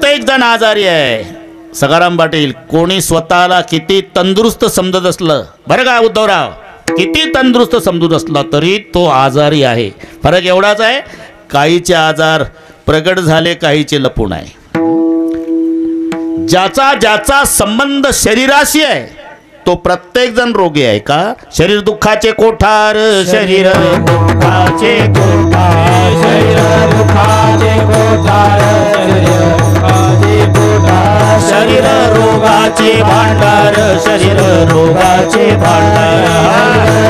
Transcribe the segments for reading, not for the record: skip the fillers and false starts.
प्रत्येक जण आजारी आहे. सखाराम पाटील, कोणी स्वतःला किती तंदुरुस्त समजत असलं, बरं का उद्धवराव, किती तंदुरुस्त समजत असला तरी तो आजारी आहे. फरक एवढाच आहे, काहीचे आजार प्रगट झाले, काहीचे लपून आहे. ज्याचा ज्याचा संबंध शरीराशी आहे तो प्रत्येक जण रोगी आहे का? शरीर दुःखाचे कोठार, शरीर दुःखाचे कोठार, शरीर दुःखाचे कोठार, शरीर रोगाचे भांडार, शरीर रोगाचे भांडार,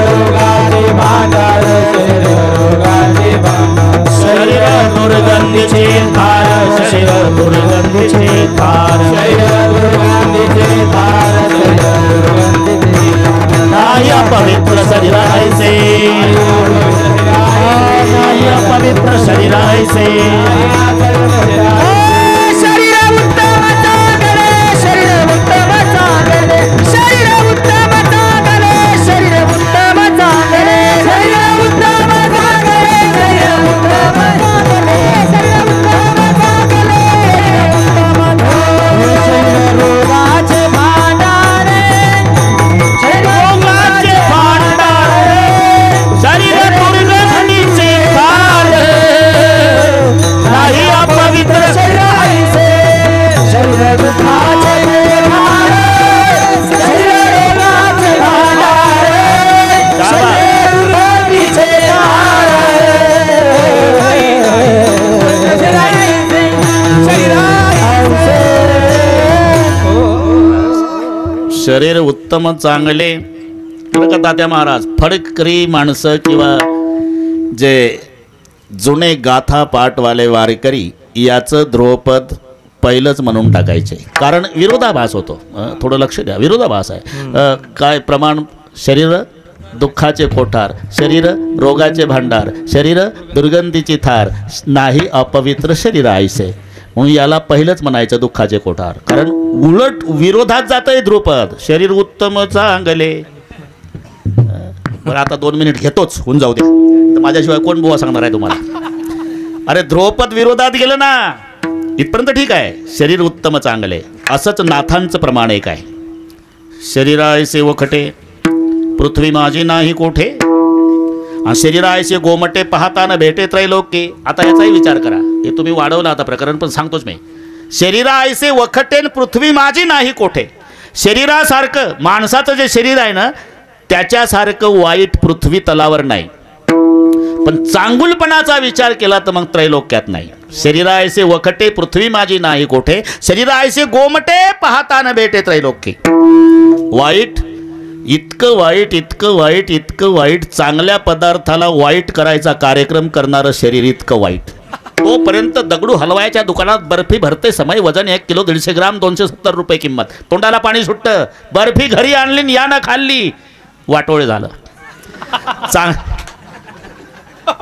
रोगाचे भांडार, शरीर रोगाचे भांडार, शरीर दुर्गंधीचे धार, शरीर दुर्गंधीचे धार, शरीर दुर्गंधीचे धार, नाय पवित्र शरीर ऐसे, नाय पवित्र शरीर ऐसे, शरीर उत्तम चांगले, शरीर उत्तम चांगले, शरीर उत्तम चांगले, शरीर उत्तम चांगले, शरीर उत्तम चांगले, शरीर उत्तम चांगले, शरीर उत्तम चांगले, शरीर रोगाचे भांडार, शरीर रोगाचे भांडार, शरीर दुर्गंधीचे धार, नाही अपवित्र शरीर ऐसे, शरीर दुःखाचे भांडार, शरीर रोगाचे भांडार, शरीर दुर्गंधीचे धार, शरीर उत्तम चांगले. बरं का तात्या महाराज, फडकरी माणसं किंवा जे जुने गाथा पाठवाले वारकरी याचं ध्रुवपद पहिलंच म्हणून टाकायचे, कारण विरोधाभास होतो. थोडं लक्ष द्या, विरोधाभास आहे. काय प्रमाण? शरीर दुःखाचे कोठार, शरीर रोगाचे भांडार, शरीर दुर्गंधीची थार, नाही अपवित्र शरीर ऐसे. म्हणून याला पहिलंच म्हणायचं दुःखाचे कोठार, कारण उलट विरोधात जातंय ध्रुपद. शरीर उत्तम चांगले. बरं, आता 2 मिनिट घेतोच, होऊन जाऊ दे. तर माझ्याशिवाय कोण बुवा सांगणार आहे तुम्हाला? अरे ध्रुपद विरोधात गेलं ना, इथपर्यंत ठीक आहे. शरीर उत्तम चांगले, असंच नाथांचं प्रमाण एक आहे. शरीरा ऐसे वखटे, पृथ्वी माझी नाही कोठे, शरीरा ऐसे गोमटे, पाहता न भेटे त्रैलोक्ये. आता याचाही विचार करा, हे तुम्ही वाढवलं आता प्रकरण, पण सांगतोच मी. शरीरा ऐसे वखटे, पृथ्वी माझी नाही कोठे. शरीरासारखं माणसाचं जे शरीर आहे ना, त्याच्यासारखं वाईट पृथ्वी तलावर नाही. पण चांगुलपणाचा विचार केला तर मग त्रैलोक्यात नाही. शरीरा ऐसे वखटे, पृथ्वी माझी नाही कोठे, शरीरा ऐसे गोमटे, पाहता न भेटे त्रैलोक्ये. वाईट, इतकं वाईट, इतकं वाईट, इतकं वाईट, चांगल्या पदार्थाला वाईट करायचा कार्यक्रम करणारं शरीर इतकं वाईट. तोपर्यंत दगडू हलवायच्या दुकानात बर्फी भरते समय, वजन 1 किलो 150 ग्राम, 270 रुपये किंमत. तोंडाला पाणी सुटतं. बर्फी घरी आणली, या ना खाल्ली, वाटोळे झालं.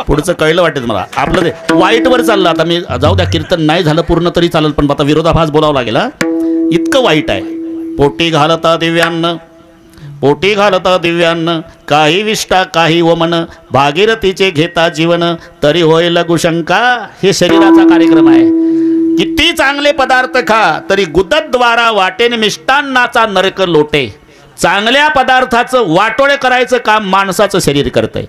पुढचं कळलं वाटेल मला. आपलं ते वाईटवर चाललं. आता मी जाऊ द्या, कीर्तन नाही झालं पूर्ण तरी चालेल, पण आता विरोधाभास बोलावं लागेल. इतकं वाईट आहे. पोटी घालता दिव्यान्न, पोटी घालता दिव्यान्न, काही विष्टा काही वमन, भागीरथीचे घेता जीवन, तरी होय लघुशंका. हे शरीराचा कार्यक्रम आहे. किती चांगले पदार्थ खा तरी गुदद्वारा वाटेन मिष्टान्नाचा नरक लोटे. चांगल्या पदार्थाचं वाटोळे करायचं काम माणसाचं शरीर करतंय.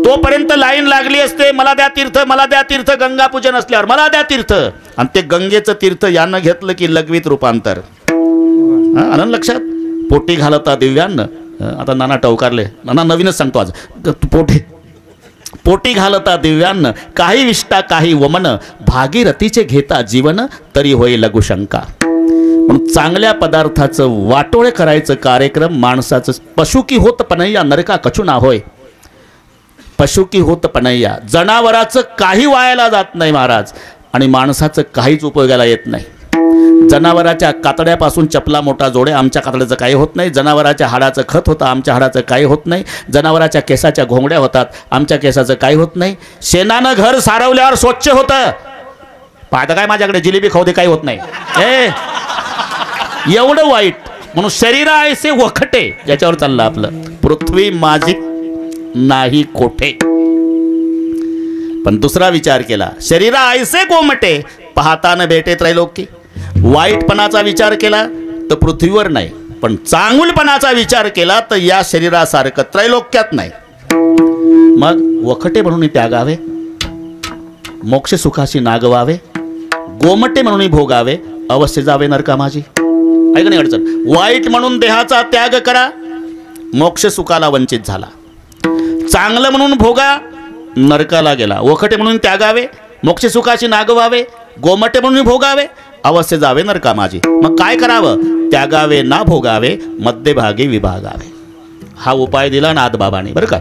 तोपर्यंत लाईन लागली असते, मला द्या तीर्थ, मला द्या तीर्थ, गंगा पूजन असल्यावर मला द्या तीर्थ. आणि ते गंगेचं तीर्थ यानं घेतलं की लघवीत रूपांतर. आनंद लक्षात. पोटी घालता दिव्यान्न. आता नाना टवकारले, नाना नवीनच सांगतो आज. पोटी घालता दिव्यान्न, काही विष्टा काही वमन, भागीरथीचे घेता जीवन, तरी होय लघुशंका. म्हणून चांगल्या पदार्थाचं वाटोळे करायचं कार्यक्रम माणसाचं. पशु की होत पनैया, नरका कछु ना होय. पशु की होत पनैया. जनावराचं काही वायाला जात नाही महाराज, आणि माणसाचं काहीच उपयोगाला येत नाही. जनावराच्या कातड्यापासून चपला मोठा जोडे, आमच्या कातड्याचं काही होत नाही. जनावराच्या हाडाचं खत होतं, आमच्या हाडाचं काही होत नाही. जनावराच्या केसाच्या घोंगड्या होतात, आमच्या केसाचं काही होत नाही. शेणानं घर सारवल्यावर स्वच्छ होतं. पाहता काय माझ्याकडे जिलेबी खाऊ दे, काही होत नाही. एवढं वाईट. म्हणून शरीरा ऐसे वखटे, ज्याच्यावर चाललं आपलं. पृथ्वी माझी नाही कोठे. पण दुसरा विचार केला, शरीरा ऐसे गोमटे, पाहता न भेटे त्रैलोक्य. वाईटपणाचा विचार केला तर पृथ्वीवर नाही, पण चांगुलपणाचा विचार केला तर या शरीरासारखं त्रैलोक्यात नाही. मग वखटे म्हणून त्यागावे, मोक्ष सुखाशी नागवावे, गोमटे म्हणून भोगावे, अवश्य जावे नरकामाजी. ऐक नाही अडचण. वाईट म्हणून देहाचा त्याग करा, मोक्ष सुखाला वंचित झाला. चांगलं म्हणून भोगा, नरकाला गेला. वखटे म्हणून त्यागावे, मोक्ष सुखाशी नागवावे, गोमटे म्हणून भोगावे, अवश्य जावे नरकामाजी. मग काय करावं? त्यागावे ना भोगावे, मध्यभागी विभागावे. हा उपाय दिला नाथबाबांनी बरं का.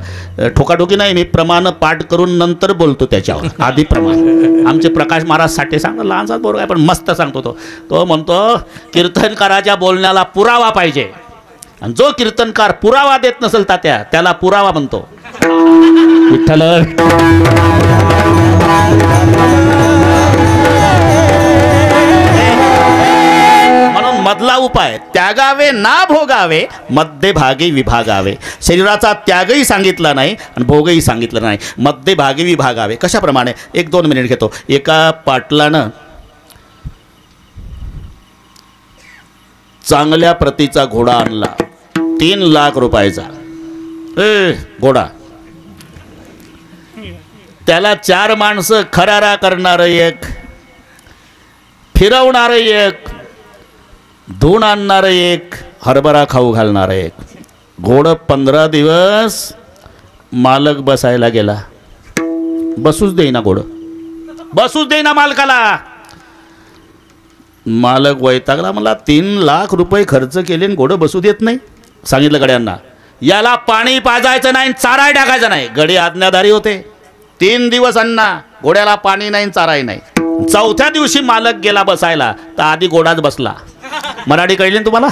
ठोकाठोकी नाही, मी प्रमाण पाठ करून नंतर बोलतो त्याच्यावर. आधी प्रमाण आमचे प्रकाश महाराज साठे सांग, लहानसा बोर आहे पण मस्त सांगतो तो म्हणतो कीर्तनकाराच्या बोलण्याला पुरावा पाहिजे, आणि जो कीर्तनकार पुरावा देत नसेल त्याला पुरावा म्हणतो. विठ्ठल म्हणून मधला उपाय त्यागावे ना भोगावे, मध्यभागी विभागावे. शरीराचा त्यागही सांगितला नाही आणि भोगही सांगितलं नाही, मध्यभागी विभागावे. कशाप्रमाणे? 1-2 मिनिट घेतो. एका पाटलानं चांगल्या प्रतीचा घोडा आणला, 3 लाख रुपयाचा घोडा. त्याला 4 माणसं खरारा करणारं एक, फिरवणारं एक, धुवून आणणारं एक, हरभरा खाऊ घालणारं एक. घोडं 15 दिवस मालक बसायला गेला, बसूच देईना घोडं, बसूच देईना मालकाला. मालक वैतागला, मला 3 लाख रुपये खर्च केले आणि घोडं बसू देत नाही. सांगितलं गड्यांना, याला पाणी पाजायचं नाही, चाराय टाकायचं नाही. गडी आज्ञाधारी होते. 3 दिवस अण्णा घोड्याला पाणी नाही, चाराय नाही. 4थ्या दिवशी मालक गेला बसायला, तर आधी घोडाच बसला. मराठी कळली ना तुम्हाला?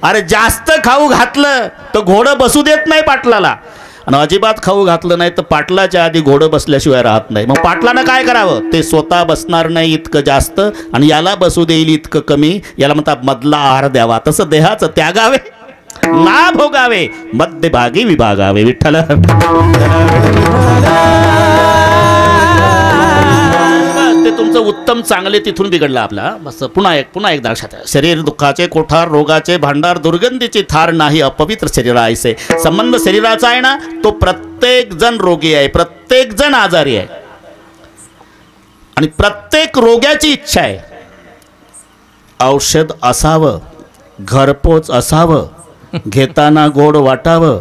अरे जास्त खाऊ घातलं तर घोडं बसू देत नाही पाटलाला, आणि अजिबात खाऊ घातलं नाही तर पाटलाच्या आधी घोडं बसल्याशिवाय राहत नाही. मग पाटलानं काय करावं? ते स्वतः बसणार नाही इतकं जास्त, आणि याला बसू देईल इतकं कमी. याला म्हणतात मधला आहार द्यावा. तसं देहाचं त्यागावे ना भोगावे, मध्यभागी विभागावे. विठ्ठल ते तुमचं उत्तम चांगले तिथून बिघडलं आपला. बस पुन्हा एकदा लक्षात. शरीर दुःखाचे कोठार, रोगाचे भांडार, दुर्गंधीची थार नाही, अपवित्र शरीरा ऐसे. संबंध शरीराचा आहे ना, तो प्रत्येक जण रोगी आहे, प्रत्येक जण आजारी आहे, आणि प्रत्येक रोग्याची इच्छा आहे औषध असावं, घरपोच असावं, घेताना गोड वाटावं,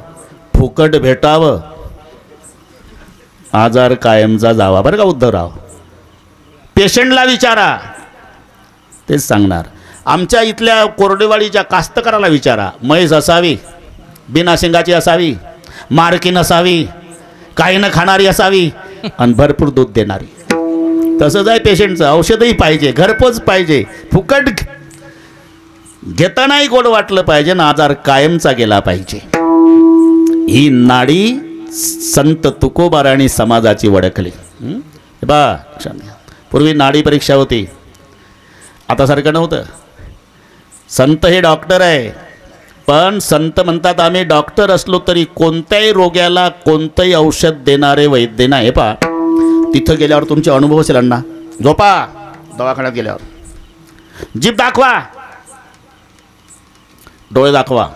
फुकट भेटावं, आजार कायमचा जावा. बरं का उद्धवराव? पेशंटला विचारा, तेच सांगणार. आमच्या इथल्या कोरडेवाडीच्या कास्तकाराला विचारा, म्हैस असावी, बिना शिंगाची असावी, मारकी नसावी, काही न खाणारी असावी, आणि भरपूर दूध देणारी. तसंच आहे पेशंटचं. औषधही पाहिजे, घरपोच पाहिजे, फुकट घेतानाही गोड वाटलं पाहिजे, ना आजार कायमचा गेला पाहिजे. ही नाडी संत तुकोबाराणी समाजाची वडकली. बा पूर्वी नाडी परीक्षा होती, आता सारखं नव्हतं. संत हे डॉक्टर आहे, पण संत म्हणतात आम्ही डॉक्टर असलो तरी कोणत्याही रोग्याला कोणतंही औषध देणारे वैद्य नाही. पा तिथं गेल्यावर तुमचे अनुभव असेल अण्णा. झोपा दवाखान्यात गेल्यावर, जीभ दाखवा, डोळे दाखवा,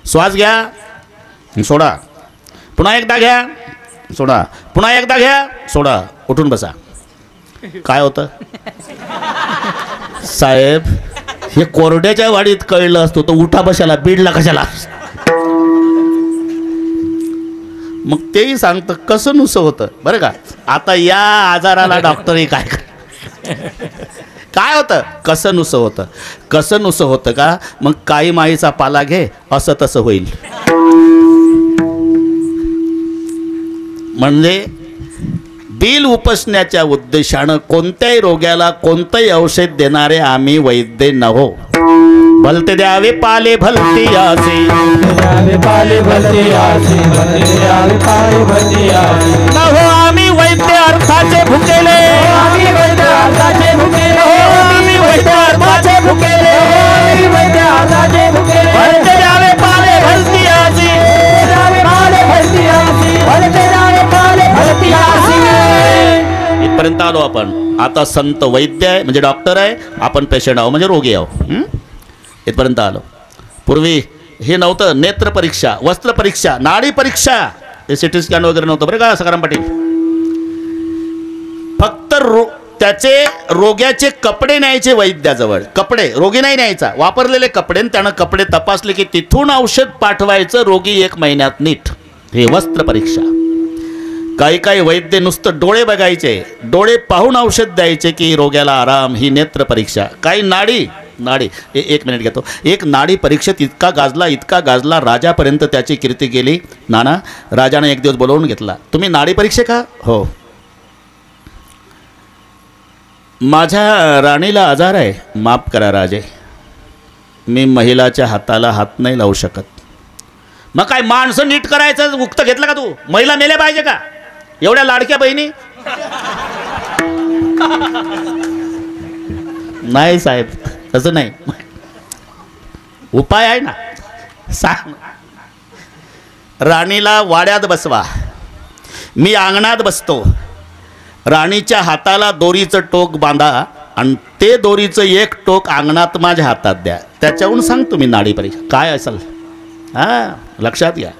श्वास घ्या सोडा, पुन्हा एकदा घ्या सोडा, पुन्हा एकदा घ्या सोडा, उठून बसा. काय होतं साहेब? हे कोरड्याच्या वाडीत कळलं असतो तर उठा बशाला, बीडला कशाला? मग तेही सांगतं कसं नुसं होतं. बरं का? आता या आजाराला डॉक्टरही काय होतं? कसं नुसं होतं. कसं नुसं होतं का? मग काही माईचा पाला घे, असं तसं होईल. म्हणजे बिल उपसण्याच्या उद्देशानं कोणत्याही रोग्याला कोणतंही औषध देणारे आम्ही वैद्य नव्हो. भलते द्यावे पाले भलती आसे, नव्हो आम्ही वैद्य अर्थाचे भुकेले, आम्ही वैद्य अर्थाचे भुकेले, भलते द्यावे पाले भलती आसे, इथपर्यंत आलो आपण. आता आता संत वैद्य आहे म्हणजे डॉक्टर आहे, आपण पेशंट आहो म्हणजे रोगी आहो. इथपर्यंत आलो. पूर्वी हे नव्हतं. नेत्र परीक्षा, वस्त्र परीक्षा, नाडी परीक्षा, हे सिटी स्कॅन वगैरे नव्हतं बरं का सखाराम पाटील. फक्त त्याचे रोग्याचे कपडे न्यायचे वैद्याजवळ. कपडे रोगी नाही न्यायचा, वापरलेले कपडे. त्यानं कपडे तपासले की तिथून औषध पाठवायचं रोगी 1 महिन्यात नीट. हे वस्त्र परीक्षा. काही काही वैद्य नुसतं डोळे बघायचे, डोळे पाहून औषध द्यायचे की रोग्याला आराम. ही नेत्र परीक्षा. काही नाडी 1 मिनिट घेतो. एक नाडी परीक्षेत इतका गाजला राजापर्यंत त्याची कीर्ती गेली. नाना राजानं एक दिवस बोलवून घेतला. तुम्ही नाडी परीक्षे का? हो. माझ्या राणीला आजार आहे. माफ करा राजे, मी महिलाच्या हाताला हात नाही लावू शकत. मग काय माणसं नीट करायचं उक्त घेतलं का तू? महिला मेल्या पाहिजे का एवढ्या लाडक्या बहिणी? नाही साहेब, तसं नाही. उपाय आहे ना, सांग. राणीला वाड्यात बसवा, मी अंगणात बसतो. राणीच्या हाताला दोरीचं टोक बांधा आणि ते दोरीचं एक टोक अंगणात माझ्या हातात द्या. त्याच्याहून सांग तुम्ही नाडी परीक्षा काय असेल. लक्षात घ्या.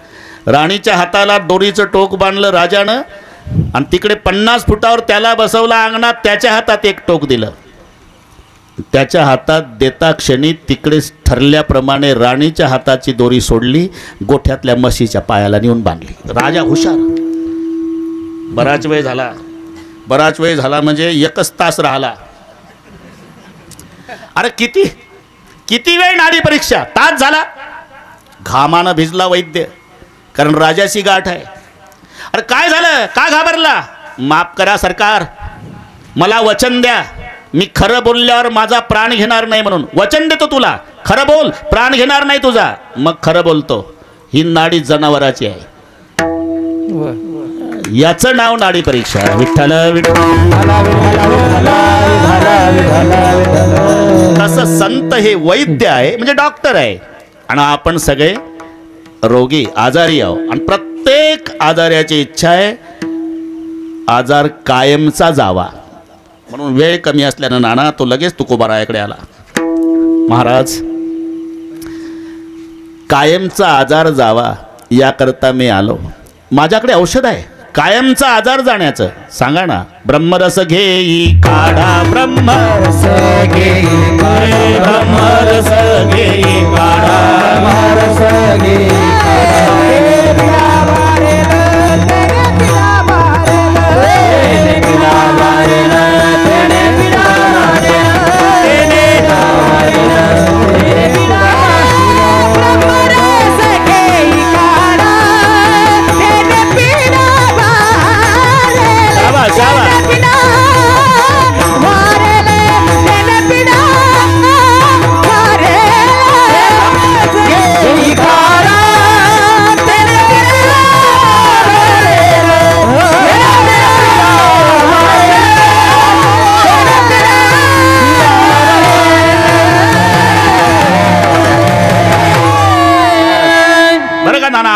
राणीच्या हाताला दोरीचं टोक बांधलं राजानं आणि तिकडे 50 फुटावर त्याला बसवला अंगणात. त्याच्या हातात एक टोक दिलं. त्याच्या हातात देता क्षणी तिकडे ठरल्याप्रमाणे राणीच्या हाताची दोरी सोडली, गोठ्यातल्या म्हशीच्या पायाला नेऊन बांधली. राजा हुशार. बराच वेळ झाला म्हणजे 1 तास राहिला. अरे किती वेळ नाडी परीक्षा? तास झाला. घामानं भिजला वैद्य, कारण राजाची गाठ आहे. अरे काय झालं? का घाबरला? माफ करा सरकार, मला वचन द्या, मी खरं बोलल्यावर माझा प्राण घेणार नाही म्हणून वचन देतो तुला. खरं बोल, प्राण घेणार नाही तुझा. मग खरं बोलतो. ही नाडी जनावराची आहे. याचं नाव नाडी परीक्षा. विठ्ठल तसं संत हे वैद्य आहे म्हणजे डॉक्टर आहे, आणि आपण सगळे रोगी आजारी आहो. आणि प्रत्येक आजाराची इच्छा आहे आजार कायमचा जावा. म्हणून वेळ कमी असल्यानं नाना तो लगेच तुकोबारायाकडे आला. महाराज, कायमचा आजार जावा याकरता मी आलो. माझ्याकडे औषध आहे कायमचा आजार जाण्याचं. सांगा ना. ब्रह्मरस घेई काढा, ब्रह्मरस घेई काढा, ब्रह्मरस घेई काढा, ब्रह्मरस घेई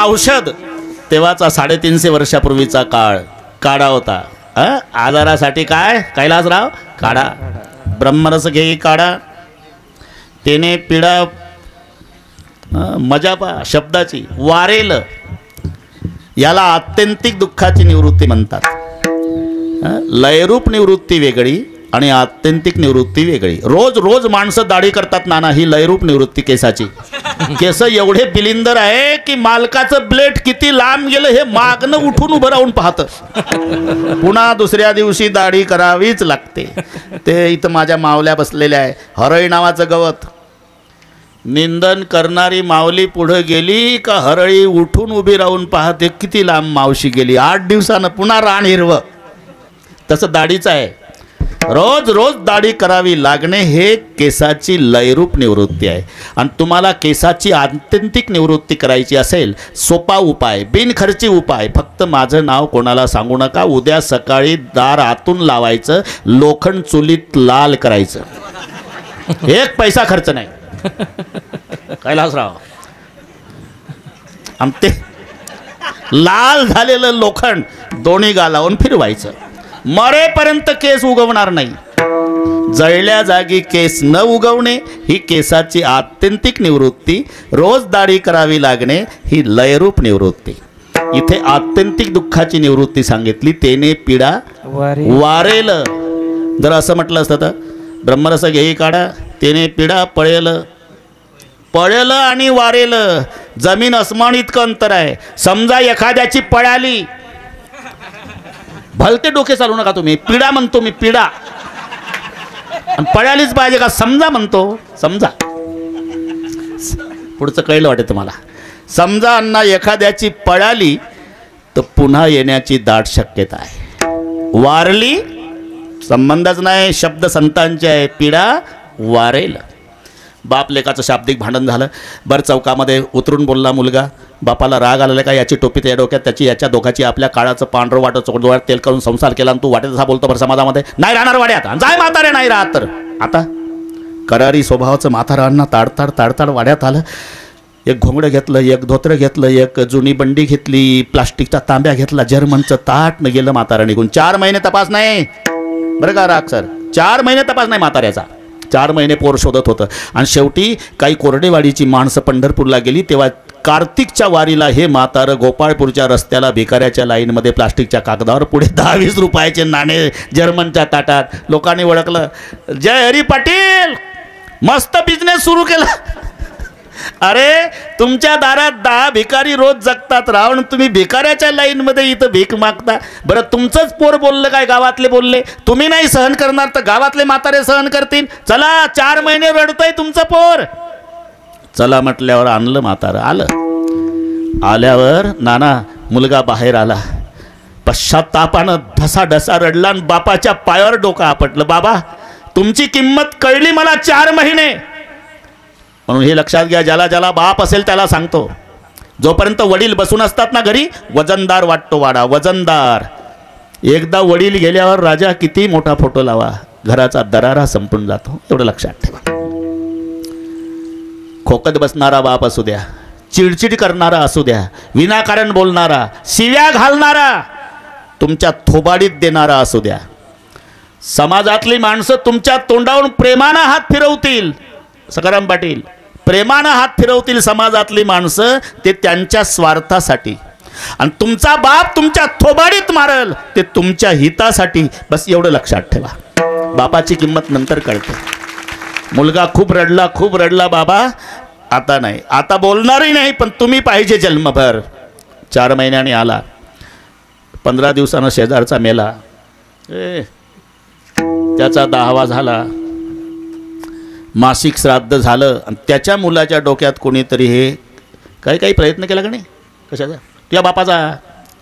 औषध. तेव्हाचा 350 वर्षापूर्वीचा काढा होता. आजारासाठी काय कैलासराव? काढा. ब्रह्मरस घेई काढा, तेने पिढा. मजा पा शब्दाची. वारेल याला आत्यंतिक दुःखाची निवृत्ती म्हणतात. लयरूप निवृत्ती वेगळी आणि आत्यंतिक निवृत्ती वेगळी. रोज माणसं दाढी करतात नाना, ही लयरूप निवृत्ती केसाची. केस एवढे बिलिंदर आहे की मालकाचं ब्लेड किती लांब गेलं हे मागणं उठून उभं राहून पाहतं. पुन्हा दुसऱ्या दिवशी दाढी करावीच लागते. ते इथं माझ्या मावल्या बसलेल्या आहे. हरळी नावाचं गवत. निंदन करणारी माऊली पुढे गेली का हरळी उठून उभी राहून पाहते किती लांब मावशी गेली. 8 दिवसानं पुन्हा रान हिरवं. तसं दाढीचं आहे. रोज दाढी करावी लागणे हे केसाची लयरूप निवृत्ती आहे. आणि तुम्हाला केसाची आत्यंतिक निवृत्ती करायची असेल, सोपा उपाय, बिनखर्ची उपाय. फक्त माझं नाव कोणाला सांगू नका. उद्या सकाळी दार आतून लावायचं, लोखंड चुलीत लाल करायचं. 1 पैसा खर्च नाही. कैलासराव, आमते लाल झालेलं लोखंड दोन्ही गालावून फिरवायचं. मरेपर्यंत केस उगवणार नाही. जळल्या जागी केस न उगवणे ही केसाची आत्यंतिक निवृत्ती, रोज दाढी करावी लागणे ही लयरूप निवृत्ती. इथे आत्यंतिक दुःखाची निवृत्ती सांगितली, तेने पीडा वारेल. जर असं म्हटलं असतं तर ब्रह्मरस घेई काढा तेने पीडा पळेल. पळेल आणि वारेल जमीन अस्मान इतकं अंतर आहे. समजा एखाद्याची पळाली, भलते डोके चालू नका तुम्ही. पीडा म्हणतो मी, पीडा. आणि पळालीच पाहिजे का समजा म्हणतो. समजा पुढचं कळलं वाटतं तुम्हाला. समजा अण्णा एखाद्याची पळाली तर पुन्हा येण्याची दाट शक्यता आहे. वारली संबंधच नाही, शब्द संतांचे आहे. पीडा वारेल. बाप लेकाचं शाब्दिक भांडण झालं. बरं चौकामध्ये उतरून बोलला मुलगा. बापाला राग आलेला का, याची टोपी त्या डोक्यात, त्याची याच्या दोघाची, आपल्या काळाचं पांढरं वाटत चोडोळ्यात तेल करून संसार केला आणि तू वाटेत असा बोलतो बरं समाजामध्ये. नाही राहणार वाड्यात, जाय म्हातारे नाही राहत. तर आता करारी स्वभावाचं म्हातारांना ताडताड ताडताड वाड्यात आलं. एक घोंगडं घेतलं, एक धोत्रं घेतलं, एक जुनी बंडी घेतली, प्लास्टिकचा तांब्या घेतला, जर्मनचं ताटनं गेलं म्हातारा निघून. 4 महिने तपास नाही बरं का राग सर, 4 महिने तपास नाही म्हाताऱ्याचा. 4 महिने पोर शोधत होतं. आणि शेवटी काही कोरडेवाडीची माणसं पंढरपूरला गेली, तेव्हा कार्तिकच्या वारीला हे म्हातारं गोपाळपूरच्या रस्त्याला भिकाऱ्याच्या लाईनमध्ये प्लास्टिकच्या कागदावर पुढे 10-20 रुपयाचे नाणे जर्मनच्या ताटात. लोकांनी ओळखलं, जय हरी पाटील, मस्त बिझनेस सुरू केला. अरे तुमच्या दारात 10 भिकारी रोज जगतात रावण, तुम्ही भिकाऱ्याच्या लाईनमध्ये इथं भीक मागता. बरं तुमचंच पोर बोललं काय, गावातले बोलले, तुम्ही नाही सहन करणार तर गावातले म्हातारे सहन करतील. चला 4 महिने रडतंय तुमचं पोर. चला म्हटल्यावर आणलं म्हातारं. आल्यावर नाना मुलगा बाहेर आला. पश्चात्तापानं ढसा रडला आणि बापाच्या पायावर डोकं आपटलं. बाबा तुमची किंमत कळली मला 4 महिने. म्हणून हे लक्षात घ्या, ज्याला ज्याला बाप असेल त्याला सांगतो, जोपर्यंत वडील बसून असतात ना घरी, वजनदार वाटतो वाडा, वजनदार. एकदा वडील गेल्यावर राजा किती मोठा फोटो लावा, घराचा दरारा संपून जातो. एवढं लक्षात ठेवा. खोकत बसणारा बाप असू द्या, चिडचिड करणारा असू द्या, विनाकारण बोलणारा, शिव्या घालणारा, तुमच्या थोबाडीत देणारा असू द्या, समाजातली माणसं तुमच्या तोंडावरून प्रेमानं हात फिरवतील. सखाराम पाटील, प्रेमानं हात फिरवतील समाजातली माणसं, ते त्यांच्या स्वार्थासाठी. आणि तुमचा बाप तुमच्या थोबाडीत मारल, ते तुमच्या हितासाठी. बस एवढं लक्षात ठेवा. बापाची किंमत नंतर कळते. मुलगा खूप रडला बाबा, आता नाही, आता बोलणारही नाही, पण तुम्ही पाहिजे जन्मभर. 4 महिन्याने आला. 15 दिवसानं शेजारचा मेला. त्याचा 10वा झाला. मासिक श्राद्ध झालं आणि त्याच्या मुलाच्या डोक्यात कोणीतरी हे काही प्रयत्न केला का नाही, कशाचा, तुझ्या बापाचा.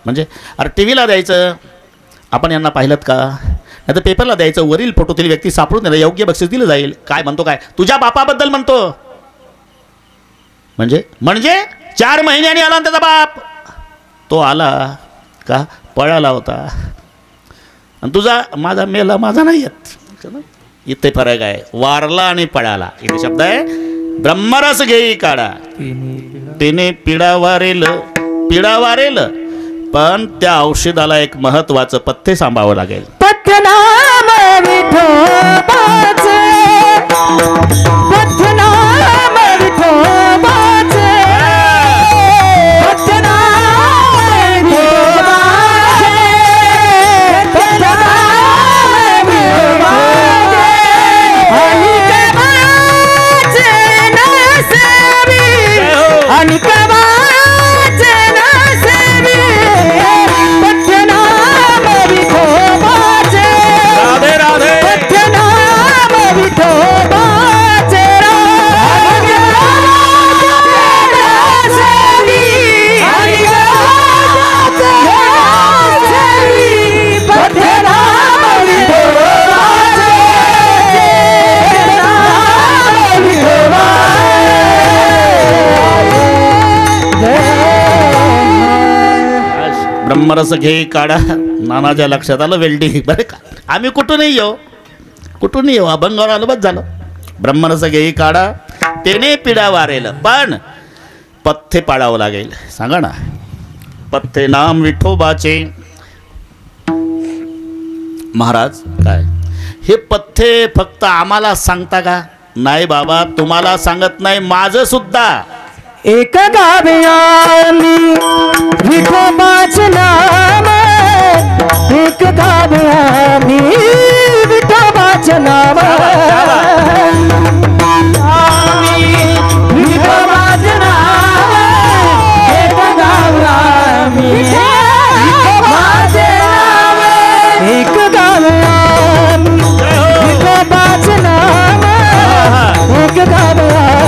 म्हणजे अरे टी व्हीला द्यायचं, आपण यांना पाहिलं का, नाही तर पेपरला द्यायचं, वरील फोटोतील व्यक्ती सापडून द्यायला योग्य बक्षीस दिलं जाईल. काय म्हणतो, काय तुझ्या बापाबद्दल म्हणतो. म्हणजे 4 महिन्यांनी आला त्याचा बाप. तो आला का, पळाला होता. आणि तुझा, माझा मेला, माझा नाही येत. इथे फरक आहे, वारला आणि पळाला. इथे शब्द आहे ब्रह्मरस घेई काढा तिने पीडा वारेल. पीडा वारेल, पण त्या औषधाला एक महत्वाचं पथ्य सांभाळावं लागेल. पथ्यनाम विठोबाचे, पथ्यनाम विठोबाचे, पथ्यनाम विठोबाचे, पथ्यनाम विठोबाचे. आणि केव्हाचे नसेवी, आणि केव्हाचे नसेवी, पथ्यनाम विठोबाचे, पथ्यनाम विठोबाचे. ब्रह्मरस घे काढा. नानाच्या लक्षात आलं वेल्डिंग. बरं का, आम्ही कुठूनही येऊ, अभंगावर आलो बस झालं. ब्रह्मरस घे काढा तेने पिढा वारेल, पण पथ्य पाळावं लागेल. सांगा ना, पथ्य नाम विठोबाचे. महाराज काय हे पथ्ये फक्त आम्हाला सांगता का? नाही बाबा, तुम्हाला सांगत नाही, माझं सुद्धा एक गावे आम्ही विठोबाचे नाम, एक गावे आम्ही विठोबाचे नाम, विठोबाचे नाम, एक गावे आम्ही विठोबाचे नाम, एक गावे आम्ही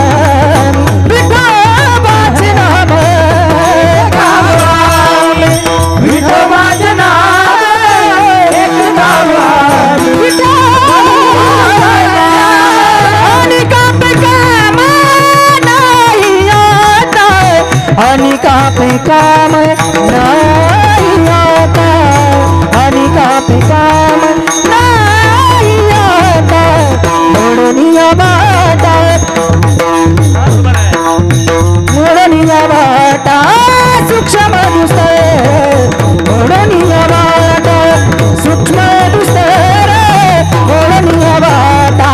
विठोबाचे नाम, एक गावे काम नहीं आता, अनिका पे काम नहीं आता, मोडनिया बाटा, मोडनिया बाटा सूक्ष्म दुसरे, मोडनिया बाटा सूक्ष्म दुसरे, मोडनिया बाटा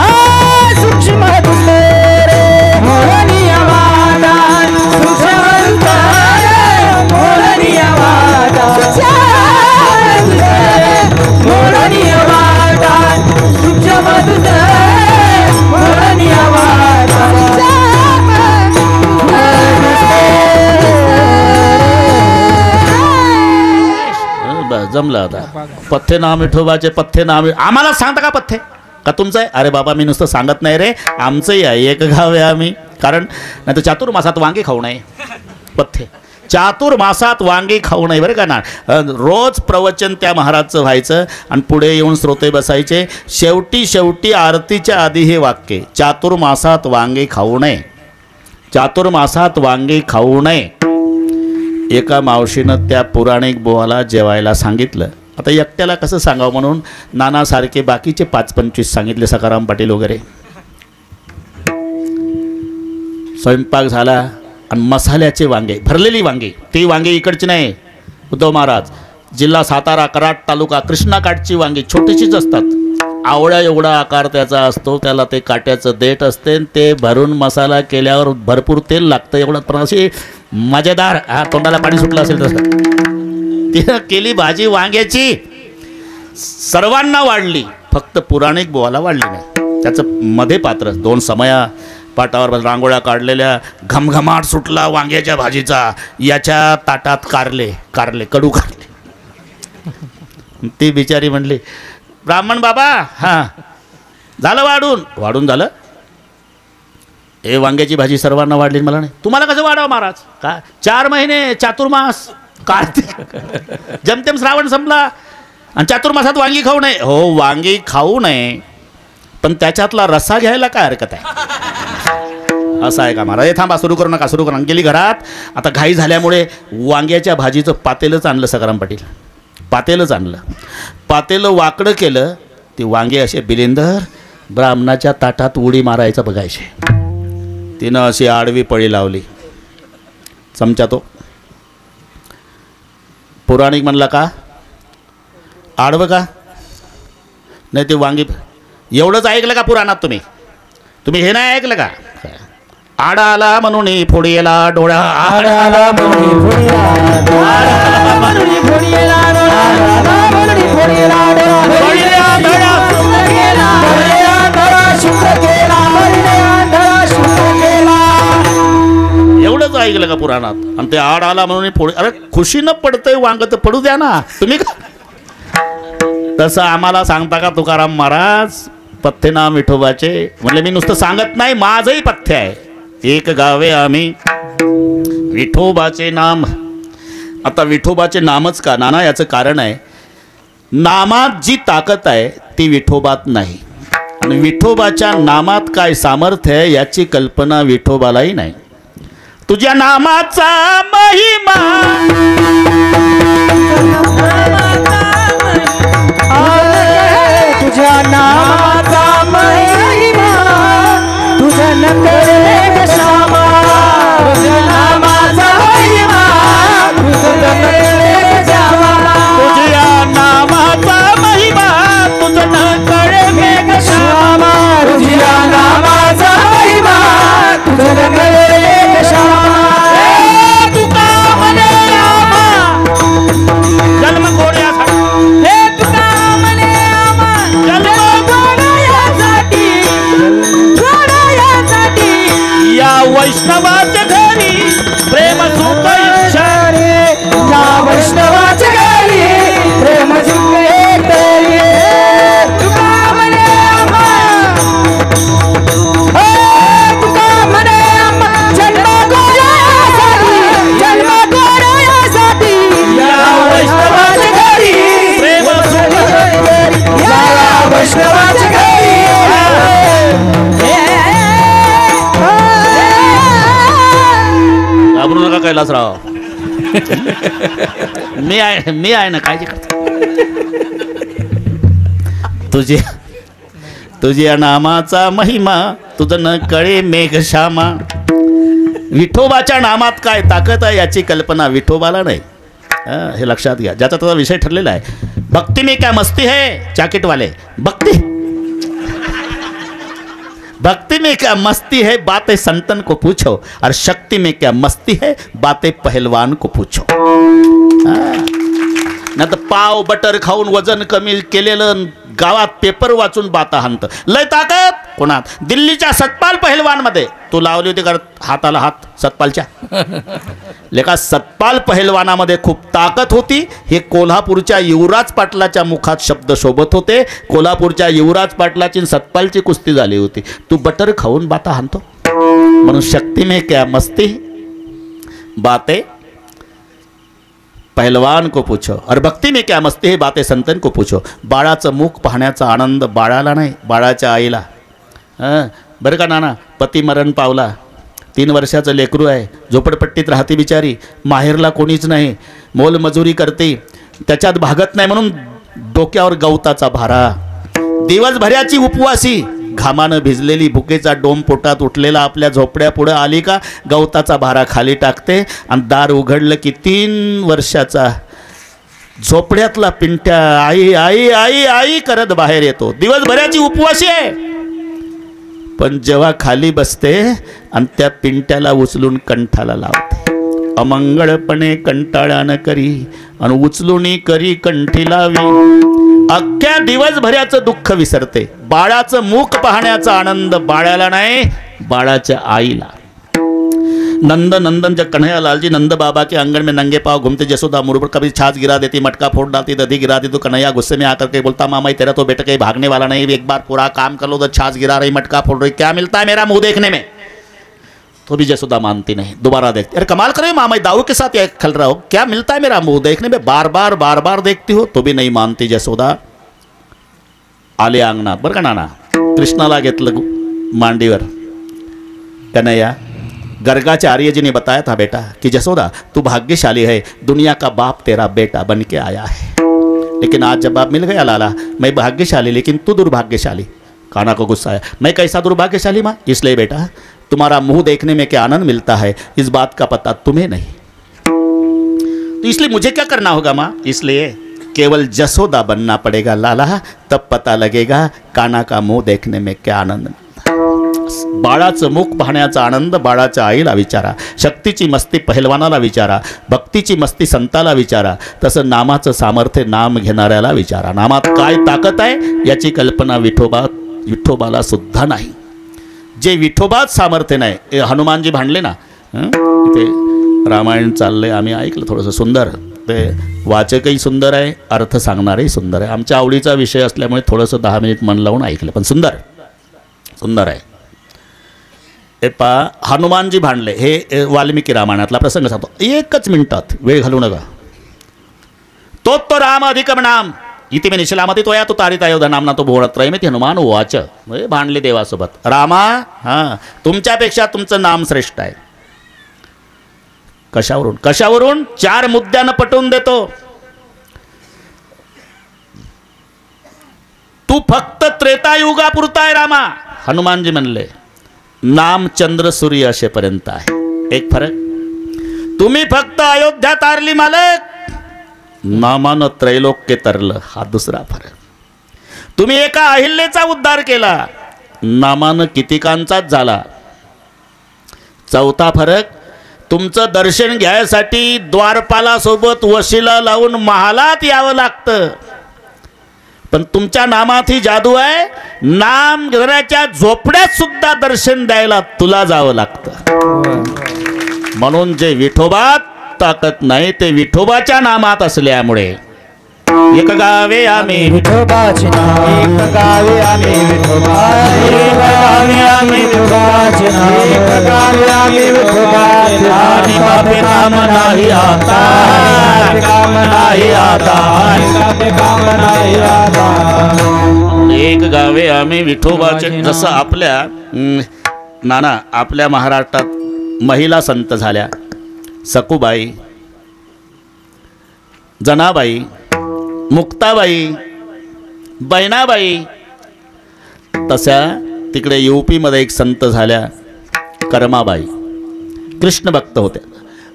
सूक्ष्म दुसरे, मोडनिया बाटा सूक्ष्म जमलं आता. पथ्य नाम विठोबाचे, पथ्य नाम आम्हाला सांगता का पथ्य का तुमचं आहे? अरे बाबा, मी नुसतं सांगत नाही रे, आमचंही आहे, एक गाव आहे आम्ही. कारण नाही तर चातुर्मासात वांगे खाऊ नये, पथ्य चातुर्मासात वांगे खाऊ नये बरं का ना. रोज प्रवचन त्या महाराजचं व्हायचं आणि पुढे येऊन श्रोते बसायचे. शेवटी आरतीच्या आधी हे वाक्य, चातुर्मासात वांगे खाऊ नये, चातुर्मासात वांगे खाऊ नये. एका मावशीनं त्या पुराणिक बुवाला जेवायला सांगितलं. आता एकट्याला कसं सांगावं म्हणून नानासारखे बाकीचे 5-25 सांगितले, सखाराम पाटील वगैरे. स्वयंपाक झाला आणि मसाल्याचे वांगे, भरलेली वांगे, ती वांगे इकडची नाही, उद्धव महाराज जिल्हा सातारा, कराड तालुका, कृष्णाकाठची वांगी छोटीशीच असतात. आवळ्या एवढा आकार त्याचा असतो, त्याला ते काट्याचं देठ असते, ते भरून मसाला केल्यावर भरपूर तेल लागतं एवढं, पण अशी मजेदार, हा तोंडाला पाणी सुटलं असेल तसं. तिनं केली भाजी वांग्याची, सर्वांना वाढली, फक्त पुराणिक बुवाला वाढली नाही. त्याचं मध्ये पात्र 2 समया पाटावर रांगोळ्या काढलेल्या, घमघमाट सुटला वांग्याच्या भाजीचा, याच्या ताटात कारले कडू कारले. ती बिचारी म्हणली, ब्राह्मण बाबा, हां झालं वाढून झालं, हे वांग्याची भाजी सर्वांना वाढली, मला नाही. तुम्हाला कसं वाढावं महाराज? का 4 महिने चातुर्मास, कार्तिक जमतेम श्रावण संपला आणि चातुर्मासात वांगी खाऊ नये. हो, वांगी खाऊ नये, पण त्याच्यातला रस्सा घ्यायला काय हरकत आहे? असं आहे का महाराज? हे थांबा, सुरू करू नका. गेली घरात. आता घाई झाल्यामुळे वांग्याच्या भाजीचं पातेलच आणलं सखाराम पाटील, पातेलच आणलं. पातेलं वाकडं केलं, ती वांगे असे बिलिंदर ब्राह्मणाच्या ताटात उडी मारायचं बघायचे. तिनं अशी आडवी पळी लावली. चमचा तो पुराणिक म्हणला, का आडवं का नाही, ते वांगी एवढंच ऐकलं का पुराणात? तुम्ही हे नाही ऐकलं का? आडा आला म्हणून फोडीला डोळा, आडा आला म्हणून फोडीला डोळा, आडा म्हणून फोडीला डोळा, आडा म्हणून फोडीला डोळा, फोडीला डोळा शुक्र केला, फोडीला डोळा शुक्र केला, फोडीला डोळा शुक्र केला. एवढंच ऐकलं का पुराणात? आणि ते आड आला म्हणून फोडी, अरे खुशीनं पडतंय वांग तर पडू द्या ना तुम्ही. तसं आम्हाला सांगता का तुकाराम महाराज? पथ्य नाम विठोबाचे. म्हणले मी नुसतं सांगत नाही, माझंही पथ्य आहे. एक गावे आम्ही विठोबाचे नाम. आता विठोबाचे नामच का नाना? याचं कारण आहे, नामात जी ताकद आहे ती विठोबात नाही, आणि विठोबाच्या नामात काय सामर्थ्य आहे याची कल्पना विठोबालाही नाही. तुझ्या नामाचा महिमा, तुझ्या नामाचा महिमा, तुझ्या नकळे श्यामा, तुझ्या नामाचा महिमा, तुझ्या नकळे श्यामा, तुझ्या नामाचा महिमा, तुझं नकळे वैष्णवाच्या घरी प्रेम सुख इच्छा या वैष्णवाच्या घरी प्रेम सुख एकतरी. तुका म्हणे आम्हा, तुका म्हणे आम्हा जन्म गोऱ्यासाठी, जन्म गोऱ्यासाठी या वैष्णवाच्या घरी प्रेम सुख या वैष्णवाच्या घरी. घाबरू नका कैलासराव. मी आहे ना, काळजी करता. तुझ्या नामाचा महिमा तुझं न कळे मेघश्यामा. विठोबाच्या नामात काय ताकद आहे याची कल्पना विठोबाला नाही. हे लक्षात घ्या. ज्याचा त्याचा विषय ठरलेला आहे. भक्ति में क्या मस्ती है जॅकेट वाले. भक्ति में क्या मस्ती है बातें संतन को पूछो, और शक्ति में क्या मस्ती है बातें पहलवान को पूछो. ना तर पाव बटर खाऊन वजन कमी केलेलं गावात पेपर वाचून बाता हाणत. लय ताकद कोणात? दिल्लीच्या सतपाल पहलवान मध्ये. तू लावली होती का हाताला हात सतपालच्या? लेका सतपाल पहलवानामध्ये खूप ताकद होती. हे कोल्हापूरच्या युवराज पाटलाच्या मुखात शब्द शोभत होते. कोल्हापूरच्या युवराज पाटलाची सतपालची कुस्ती झाली होती. तू बटर खाऊन बाता हाणतो. म्हणून शक्ती में क्या मस्ती बातें पहलवान को पूछो, और भक्ति में क्या मस्ती है बातें संतन को पूछो. बाळाचं मुख पाहण्याचा आनंद बाळाला नाही, बाळाच्या आईला. बरं का नाना, पती मरण पावला, 3 वर्षाचं लेकरू आहे, झोपडपट्टीत राहते बिचारी, माहेरला कोणीच नाही, मोलमजुरी करते, त्याच्यात भागत नाही म्हणून डोक्यावर गवताचा भारा. दिवसभराची उपवासी, घामानं भिजलेली भुकेचा डोम पोटात उठलेला आपल्या झोपड्या पुढे आली का गवताचा भारा खाली टाकते, आणि दार उघडलं की 3 वर्षाचा झोपड्यातला पिंट्या आई आई आई आई करत बाहेर येतो. दिवसभराची उपवासी आहे, पण जेव्हा खाली बसते आणि त्या पिंट्याला उचलून कंठाला लावते. अमंगळपणे कंटाळ्यानं करी आणि उचलून करी कंठी लावी. अख्ख्या दिवसभराचं दुःख विसरते. बाळाचं मुख पाहण्याचा आनंद बाळाला नाही, बाळाच्या आईला. नंदन जब कन्हैया लाल जी नंद बाबा के आंगन में नंगे पाँव घूमते, जसोदा मुड़ पर कभी छाछ गिरा देती, मटका फोड़ डालती, दधी गिरा दी, तो कन्हैया गुस्से में आकर के बोलता, मामा तेरा तो बेटा कहीं भागने वाला नहीं, एक बार पूरा काम कर लो तो छाछ गिरा रही, मटका फोड़ रही, क्या मिलता है मेरा मुंह देखने में? तो भी जसोदा मानती नहीं, दोबारा देखती. अरे कमाल करे मामा, दाऊ के साथ खेल रहा हो, क्या मिलता है मेरा मुंह देखने में? बार बार देखती हो तो भी नहीं मानती जसोदा. आले अंगणात. बरं का नाना, कृष्णाला घेतलं मांडीवर. कन्हैया, गर्गाचार्य जी ने बताया था बेटा कि जसोदा तू भाग्यशाली है, दुनिया का बाप तेरा बेटा बन के आया है. लेकिन आज जब बाप मिल गया लाला, मैं भाग्यशाली लेकिन तू दुर्भाग्यशाली. कान्हा को गुस्सा आया, मैं कैसा दुर्भाग्यशाली माँ? इसलिए बेटा तुम्हारा मुंह देखने में क्या आनंद मिलता है इस बात का पता तुम्हें नहीं, तो इसलिए मुझे क्या करना होगा माँ? इसलिए केवल जसोदा बनना पड़ेगा लाला, तब पता लगेगा कान्हा का मुंह देखने में क्या आनंद. बाळाचं मुख पाहण्याचा आनंद बाळाच्या आईला विचारा, शक्तीची मस्ती पहलवानाला विचारा, भक्तीची मस्ती संताला विचारा, तसं नामाचं सामर्थ्य नाम घेणाऱ्याला विचारा. नामात काय ताकद आहे याची कल्पना विठोबाला सुद्धा नाही. जे विठोबात सामर्थ्य नाही. हनुमानजी भांडले ना, ते रामायण चाललंय, आम्ही ऐकलं थोडंसं सुंदर. ते वाचकही सुंदर आहे, अर्थ सांगणारही सुंदर आहे. आमच्या आवडीचा विषय असल्यामुळे थोडंसं 10 मिनिट मन लावून ऐकलं, पण सुंदर आहे. हे पा, हनुमानजी भांडले, हे वाल्मिकी रामायणातला प्रसंग सांगतो. 1च मिनिटात, वेळ घालू नका. तो राम अधिकम नाम इथे मी निशलामती तो या तो तारित अयोध्या नामना तो भोळत्रय मी हनुमान वाच. भांडले देवासोबत. रामा, हां तुमच्यापेक्षा तुमचं नाम श्रेष्ठ आहे. कशावरून? 4 मुद्द्यानं पटवून देतो. तू फक्त त्रेतायुगापुरता आहे रामा. हनुमानजी म्हणले नाम चंद्र सूर्य असेपर्यंत आहे. एक फरक, तुम्ही फक्त अयोध्या तारली मालक, नामानं त्रैलोक्य तरलं, हा दुसरा फरक. तुम्ही एका अहिल्याचा उद्धार केला, नामानं कितीकांचाच झाला. चौथा फरक, तुमचं दर्शन घ्यायसाठी द्वारपालासोबत वशिला लावून महालात यावं लागतं, पण तुमच्या नामात ही जादू आहे. नाम घेणाऱ्याच्या झोपड्यात सुद्धा दर्शन द्यायला तुला जावं लागतं. म्हणून जे विठोबात ताकद नाही ते विठोबाच्या नामात असल्यामुळे एक गावे आम्ही विठोबाचे नाम, एक गावे आम्ही विठोबाचे, एक गावे आम्ही विठोबाचे नाम, एक गावे आम्ही विठोबाचे नाम. बापे काम नाही आता, काम नाही आता, काम नाही आता. एक गावे आम्ही विठोबाचे. जसं आपल्या नाना आपल्या महाराष्ट्रात महिला संत झाल्या. सकुबाई, जनाबाई, मुक्ताबाई, बैनाबाई. तशा तिकडे UP-मध्ये एक संत झाल्या कर्माबाई. कृष्ण भक्त होत्या.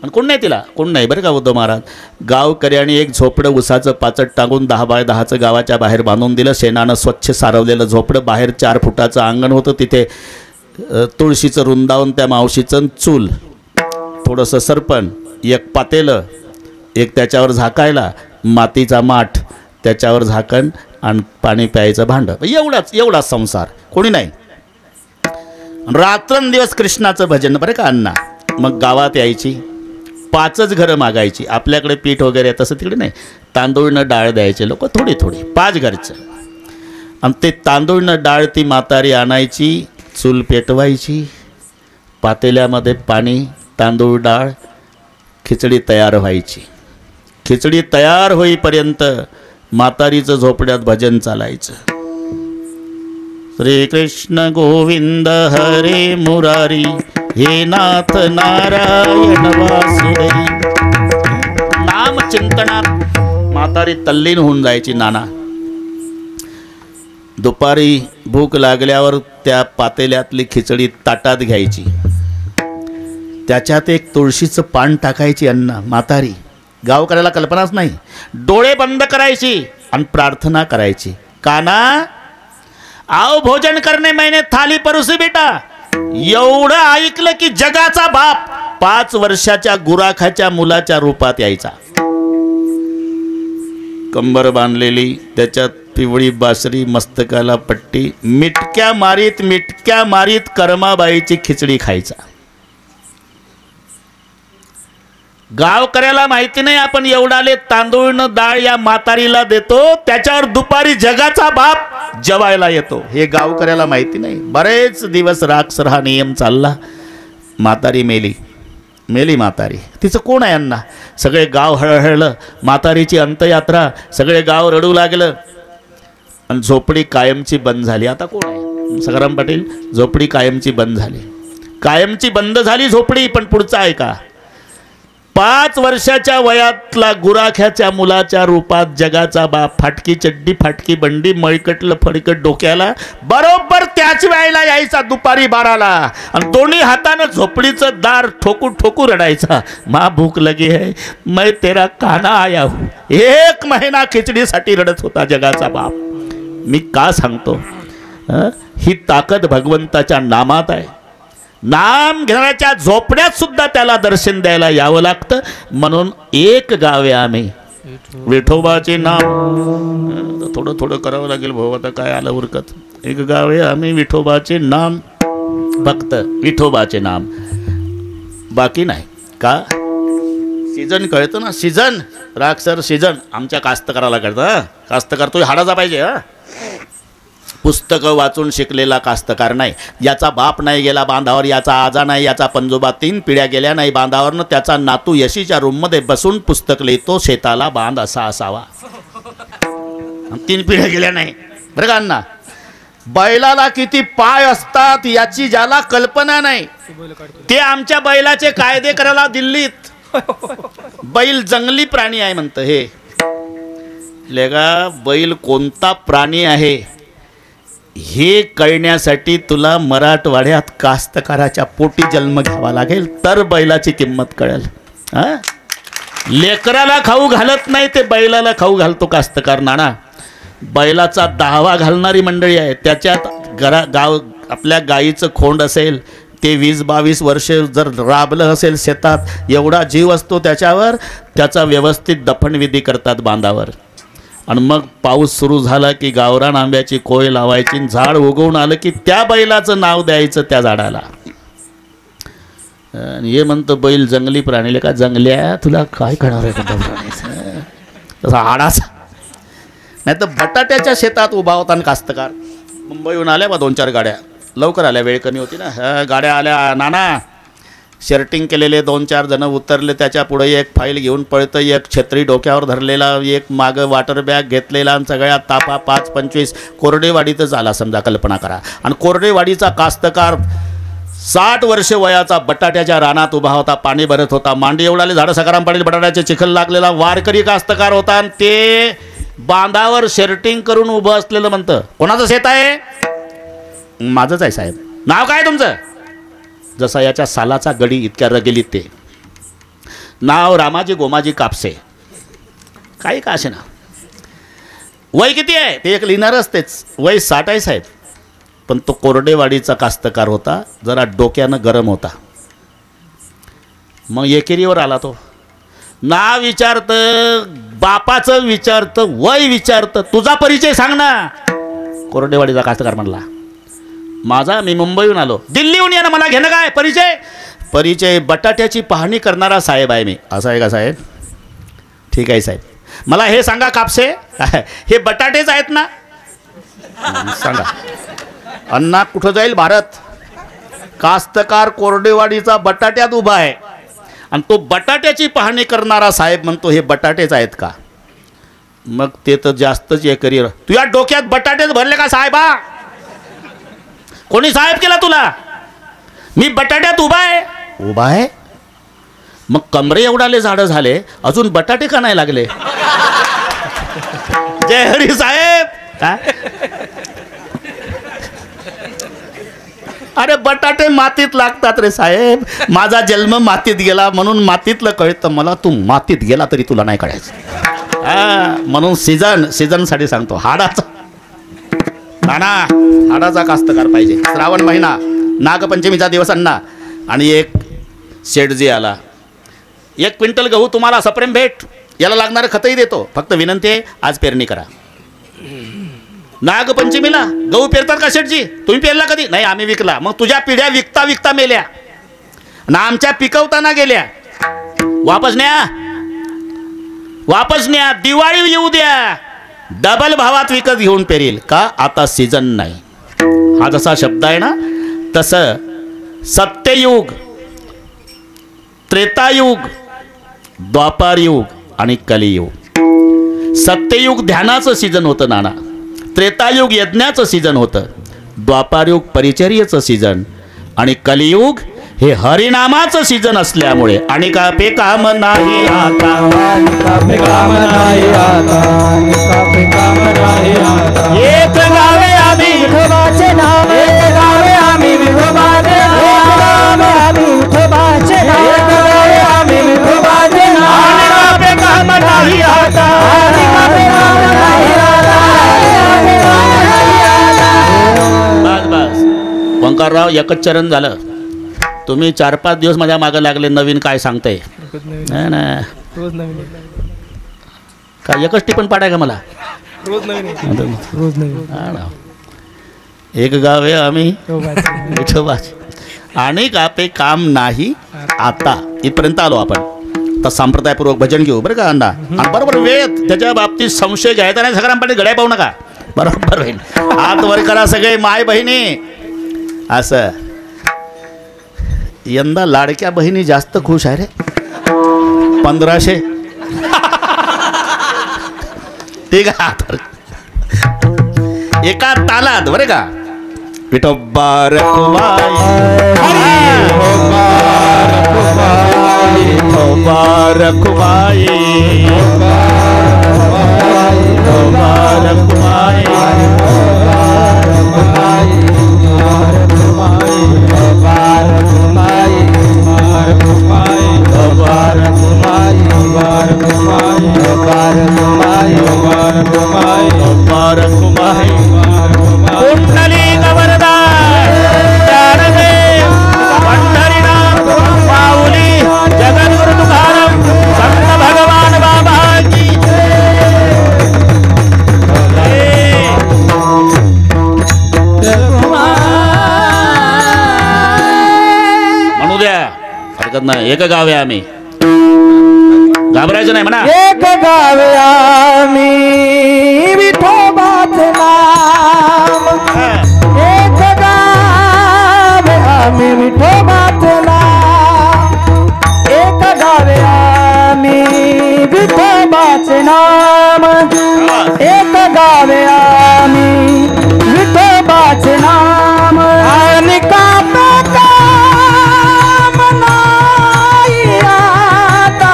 आणि कोण नाही तिला, कोण नाही बरं का उद्धव महाराज. गावकऱ्यांनी एक झोपडं उसाचं पाचट टाकून 10 बाय 10चं गावाच्या बाहेर बांधून दिलं. शेणानं स्वच्छ सारवलेलं झोपडं. बाहेर 4 फुटाचं अंगण होतं. तिथे तुळशीचं वृंदावन, त्या मावशीचं चूल, थोडंसं सरपण, एक पातेलं, एक त्याच्यावर झाकायला मातीचा माठ, त्याच्यावर झाकण आणि पाणी प्यायचं भांडं. एवढाच संसार. कोणी नाही. रात्रंदिवस कृष्णाचं भजन बरं का अण्णा. मग गावात यायची, 5च घरं मागायची. आपल्याकडे पीठ वगैरे तसं तिकडे नाही. तांदूळनं डाळ द्यायचे लोक, थोडी थोडी, 5 घरचं. आणि ते तांदूळनं डाळ ती म्हातारी आणायची, चूल पेटवायची, पातेल्यामध्ये पाणी, तांदूळ, डाळ, खिचडी तयार व्हायची. खिचडी तयार होईपर्यंत म्हातारीचं झोपड्यात भजन चालायचं. श्री कृष्ण गोविंद हरे मुरारी, हे नाथ नारायण वासुदेव. नाम चिंतनात म्हातारी तल्लीन होऊन जायची. नाना दुपारी भूक लागल्यावर त्या पातेल्यातली खिचडी ताटात घ्यायची. त्याच्यात एक तुळशीचं पान टाकायची अण्णा म्हातारी. गावकऱ्याला कल्पनाच नाही. डोळे बंद करायची आणि प्रार्थना करायची. काना आओ भोजन करणे मैंने थाली परोसी बेटा. एवढं ऐकलं की जगाचा बाप 5 वर्षाच्या गुराखाच्या मुलाच्या रूपात यायचा. कंबर बांधलेली, त्याच्यात पिवळी बासरी, मस्तकाला पट्टी, मिटक्या मारीत कर्माबाईची खिचडी खायचा. गावकऱ्याला माहिती नाही आपण एवढाले तांदूळनं डाळ या म्हातारीला देतो, त्याच्यावर दुपारी जगाचा बाप जेवायला येतो. हे गावकऱ्याला माहिती नाही. बरेच दिवस राक्षर हा नियम चालला. म्हातारी मेली म्हातारी. तिचं कोण आहे यांना. सगळे गाव हळहळलं. म्हातारीची अंत्ययात्रा, सगळे गाव रडू लागलं. आणि झोपडी कायमची बंद झाली. आता कोण आहे. सखाराम पाटील, झोपडी कायमची बंद झाली. कायमची बंद झाली झोपडी. पण पुढचा आहे का. 5 वर्षाच्या वयातला गुराख्याच्या मुलाच्या रूपात जगाचा बाप, फाटकी चड्डी, फाटकी बंडी, मळकटलं फडकट डोक्याला, बरोबर त्याच वेळेला यायचा दुपारी 12ला. आणि दोन्ही हातानं झोपडीचं दार ठोकू ठोकू रडायचा. माँ भूक लगी है, मैं तेरा खाना आया हूँ. 1 महिना खिचडीसाठी रडत होता जगाचा बाप. मी का सांगतो. ही ताकद भगवंताच्या नामात आहे. नाम घेण्याच्या झोपड्यात सुद्धा त्याला दर्शन द्यायला यावं लागतं. म्हणून एक गावे आम्ही विठोबाचे नाम. थोडं करावं लागेल भाऊ, आता काय आलं उरकत. एक गावे आम्ही विठोबाचे नाम, फक्त विठोबाचे नाम, बाकी नाही. का सीजन कळतं ना. सीजन राक्षर सीजन आमच्या कास्तकाराला कळतं. कास्तकार तो हाडाचा पाहिजे. पुस्तकं वाचून शिकलेला कास्तकार नाही. याचा बाप नाही गेला बांधावर, याचा आजा नाही, याचा पंजोबा 3 पिढ्या गेल्या नाही बांधावरनं, त्याचा नातू यशीच्या रूममध्ये बसून पुस्तक लिहितो, शेताला बांध असा असावा. 3 पिढ्या गेल्या नाही बरं का अण्णा. बैलाला किती पाय असतात याची ज्याला कल्पना नाही, ते आमच्या बैलाचे कायदे करायला दिल्लीत. बैल जंगली प्राणी आहे म्हणतं. हे लेगा बैल कोणता प्राणी आहे हे कळण्यासाठी तुला मराठवाड्यात कास्तकाराच्या पोटी जन्म घ्यावा लागेल, तर बैलाची किंमत कळेल. लेकराला खाऊ घालत नाही ते बैलाला खाऊ घालतो कास्तकार. नाना बैलाचा 10वा घालणारी मंडळी आहे. त्याच्यात गाव आपल्या गाईचं खोंड असेल ते 20-22 वर्ष जर राबलं असेल शेतात, एवढा जीव असतो त्याच्यावर. त्याचा व्यवस्थित दफनविधी करतात बांधावर. आणि मग पाऊस सुरू झाला की गावरान आंब्याची कोय लावायची आणि झाड उगवून आलं की त्या बैलाचं नाव द्यायचं त्या झाडाला. आणि हे म्हणतं बैल जंगली प्राणीले का जंगल्या तुला काय करणार आहे प्राणीचं तसा हाडाचा. नाही तर बटाट्याच्या शेतात उभा होता आणि कास्तकार. मुंबईहून आल्या बा 2-4 गाड्या लवकर आल्या, वेळ कमी होती ना. गाड्या आल्या, नाना शर्टिंग केलेले 2-4 जण उतरले. त्याच्या पुढे एक फाईल घेऊन पळतं, एक छत्री डोक्यावर धरलेला, एक मागं वॉटर बॅग घेतलेला आणि सगळ्या तापा 5-25 कोरडेवाडीतच आला समजा, कल्पना करा. आणि कोरडेवाडीचा कास्तकार 60 वर्ष वयाचा बटाट्याच्या रानात उभा होता, पाणी भरत होता. मांडी एवढाले झाडं सकाराम पडेल, बटाट्याचे चिखल लागलेला वारकरी कास्तकार होता. आणि ते बांधावर शर्टिंग करून उभं असलेलं म्हणतं, कोणाचं शेत आहे? माझंच आहे साहेब. नाव काय तुमचं? जसा याच्या सालाचा गडी इतक्या रगेलीत ते. नाव रामाजी गोमाजी कापसे. काही का असे ना. वय किती आहे ते एक लिहिणारच तेच. वय 60 आहे साहेब. पण तो कोरडेवाडीचा कास्तकार होता, जरा डोक्यानं गरम होता. मग एकेरीवर आला तो. नाव विचारतं, बापाचं विचारतं, वय विचारतं, तुझा परिचय सांग ना. कोरडेवाडीचा कास्तकार म्हणला, माझा मी मुंबईहून आलो. दिल्लीहून ये ना, मला घेणं काय? परिचय बटाट्याची पाहणी करणारा साहेब आहे मी. असं आहे का साहेब? ठीक आहे साहेब. मला हे सांगा कापसे, हे बटाटेच आहेत ना? सांगा. अण्णा कुठं जाईल भारत? कास्तकार कोरडेवाडीचा बटाट्यात उभा आहे आणि तो बटाट्याची पाहणी करणारा साहेब म्हणतो हे बटाटेच आहेत का? मग ते तर जास्तच हे करिअर. तुझ्या डोक्यात बटाटेच भरले का साहेबा? कोणी साहेब केला तुला? मी बटाट्यात उभा आहे. मग कमरे एवढाले झाडं झाले, अजून बटाटे का नाही लागले? जय हरी साहेब. अरे बटाटे मातीत लागतात रे साहेब. माझा जन्म मातीत गेला म्हणून मातीतलं कळतं मला. तू मातीत गेला तरी तुला नाही कळायचं. म्हणून सीझनसाठी सांगतो. हाडाचा नाना, हाडाचा कास्तकार पाहिजे. श्रावण महिना, नागपंचमीचा दिवस अण्णा. आणि एक शेठजी आला, 1 क्विंटल गहू तुम्हाला सप्रेम भेट, याला लागणारं खतही देतो, फक्त विनंती आहे आज पेरणी करा. नागपंचमीला गहू पेरतात का शेठजी? तुम्ही पेरला कधी? नाही, आम्ही विकला. मग तुझ्या पिढ्या विकता विकता मेल्या ना, आमच्या पिकवताना गेल्या. वापस न्या. दिवाळी येऊ द्या, डबल भावात विकत घेऊन पेरील. का? आता सीझन नाही. हा जसा शब्द आहे ना, तसं सत्ययुग, त्रेतायुग, द्वापारयुग आणि कलियुग. सत्ययुग ध्यानाचं सीझन होतं नाना, त्रेतायुग यज्ञाचं सीझन होतं, द्वापारयुग परिचर्येचं सीझन आणि कलियुग हे हरिनामाचं सीझन असल्यामुळे आणि का पे काम नाही आता, एक गावे आम्ही विठोबाचे नाव, एक गावे आम्ही विठोबाचे नाव, आम्ही विठोबाचे नाव, एक गावे आम्ही विठोबाचे नाव. आणि का पे काम नाही आता, आणि का पे काम नाही आता. बस ओंकारराव, एकच चरण झालं. तुम्ही 4-5 दिवस माझ्या मागं लागले. नवीन काय सांगताय? नाही ना, रोज नवीन. काय एकच टिपण पाडाय का मला? रोज नवीन. एक गाव आहे आम्ही विठोबाचे आणि का पे काम नाही आता. इथपर्यंत आलो आपण. तर संप्रदायपूर्वक भजन घेऊ बरं का अण्णा. आणि बरोबर वेळ त्याच्या बाबतीत संशय घ्यायचा नाही. सगळ्यांपाठी गड्या पाहू नका. बरोबर होईल. हात वर करा सगळे माय बहिणी. असं यंदा लाडक्या बहिणी जास्त खुश आहे रे. 1500 ठीक आहे. एका तालात बरं का. विठोबा रखुमाई, विठोबा रखुमाई, विठोबा रखुमाई, कुंडली गवर्धन ज्ञानदेव पंढरीनाथ माऊली जगद्गुरु तुकाराम संत भगवान बाबा की जय. हरकत नाही. एक गाव आहे आम्ही, घाबरायचं नाही म्हणा. एक गावे आम्ही विठोबाचे नाम, एक गावे आम्ही विठोबाचे नाम, एक गावे आम्ही विठोबाचे नाम, एक गावे आम्ही विठोबाचे नाम. आणि काम नाही आता,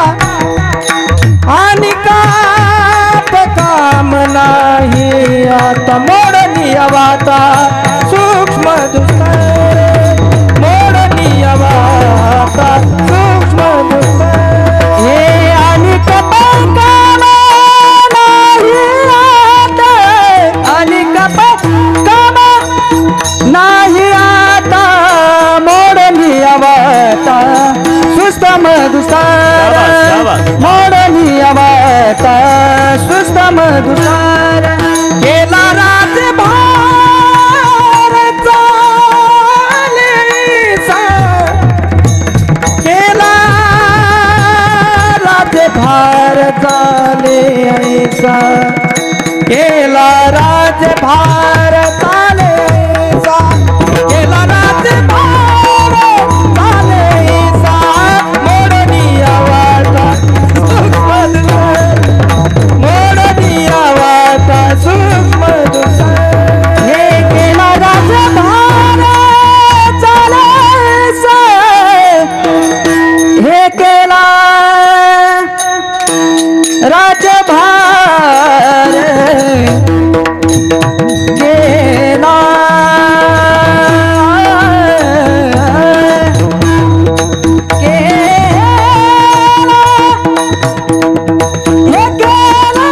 आणि काम नाही आता, मोडनी अवाता सूक्ष्म दुस्तर, मोडनी अवाता सूक्ष्म दुस्तर. हे आणि काम नाही आता, आणि काम नाही आता, मोडनी अवाता सुस्त मधुसार, मोडनी अवाता सुस्त मधुसार. केला राजभार चालेसा, केला राजभार चाले ऐसा, केला राजभार चाले ऐसा, केला राजभार चाले ऐसा, मोडनी आवाता सूक्ष्म दुसर, मोडनी आवाता सूक्ष्म दुसर. हे केला राजभार चाले ऐसा, हे केला राजभार केला, हे केला,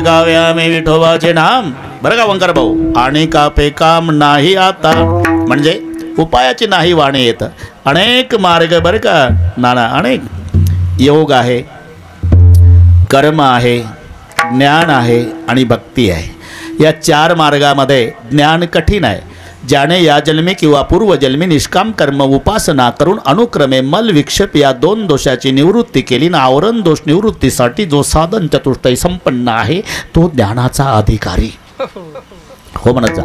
गावे आम्ही विठोबाचे नाम. बरं का वंकार भाऊ. आणि कापे काम नाही आता, म्हणजे उपायाची नाही वाणी येत. अनेक मार्ग बरं का नाना, अनेक योग आहे, कर्म आहे, ज्ञान आहे आणि भक्ती आहे. या चार मार्गामध्ये ज्ञान कठीण आहे. ज्याने या जन्मी किंवा पूर्वजन्मी निष्काम कर्म उपासना करून अनुक्रमे मल विक्षेप या दोन दोषाची निवृत्ती केली ना, आवरण दोष निवृत्तीसाठी जो साधन चतुष्टय संपन्न आहे तो ज्ञानाचा अधिकारी हो म्हणत जा.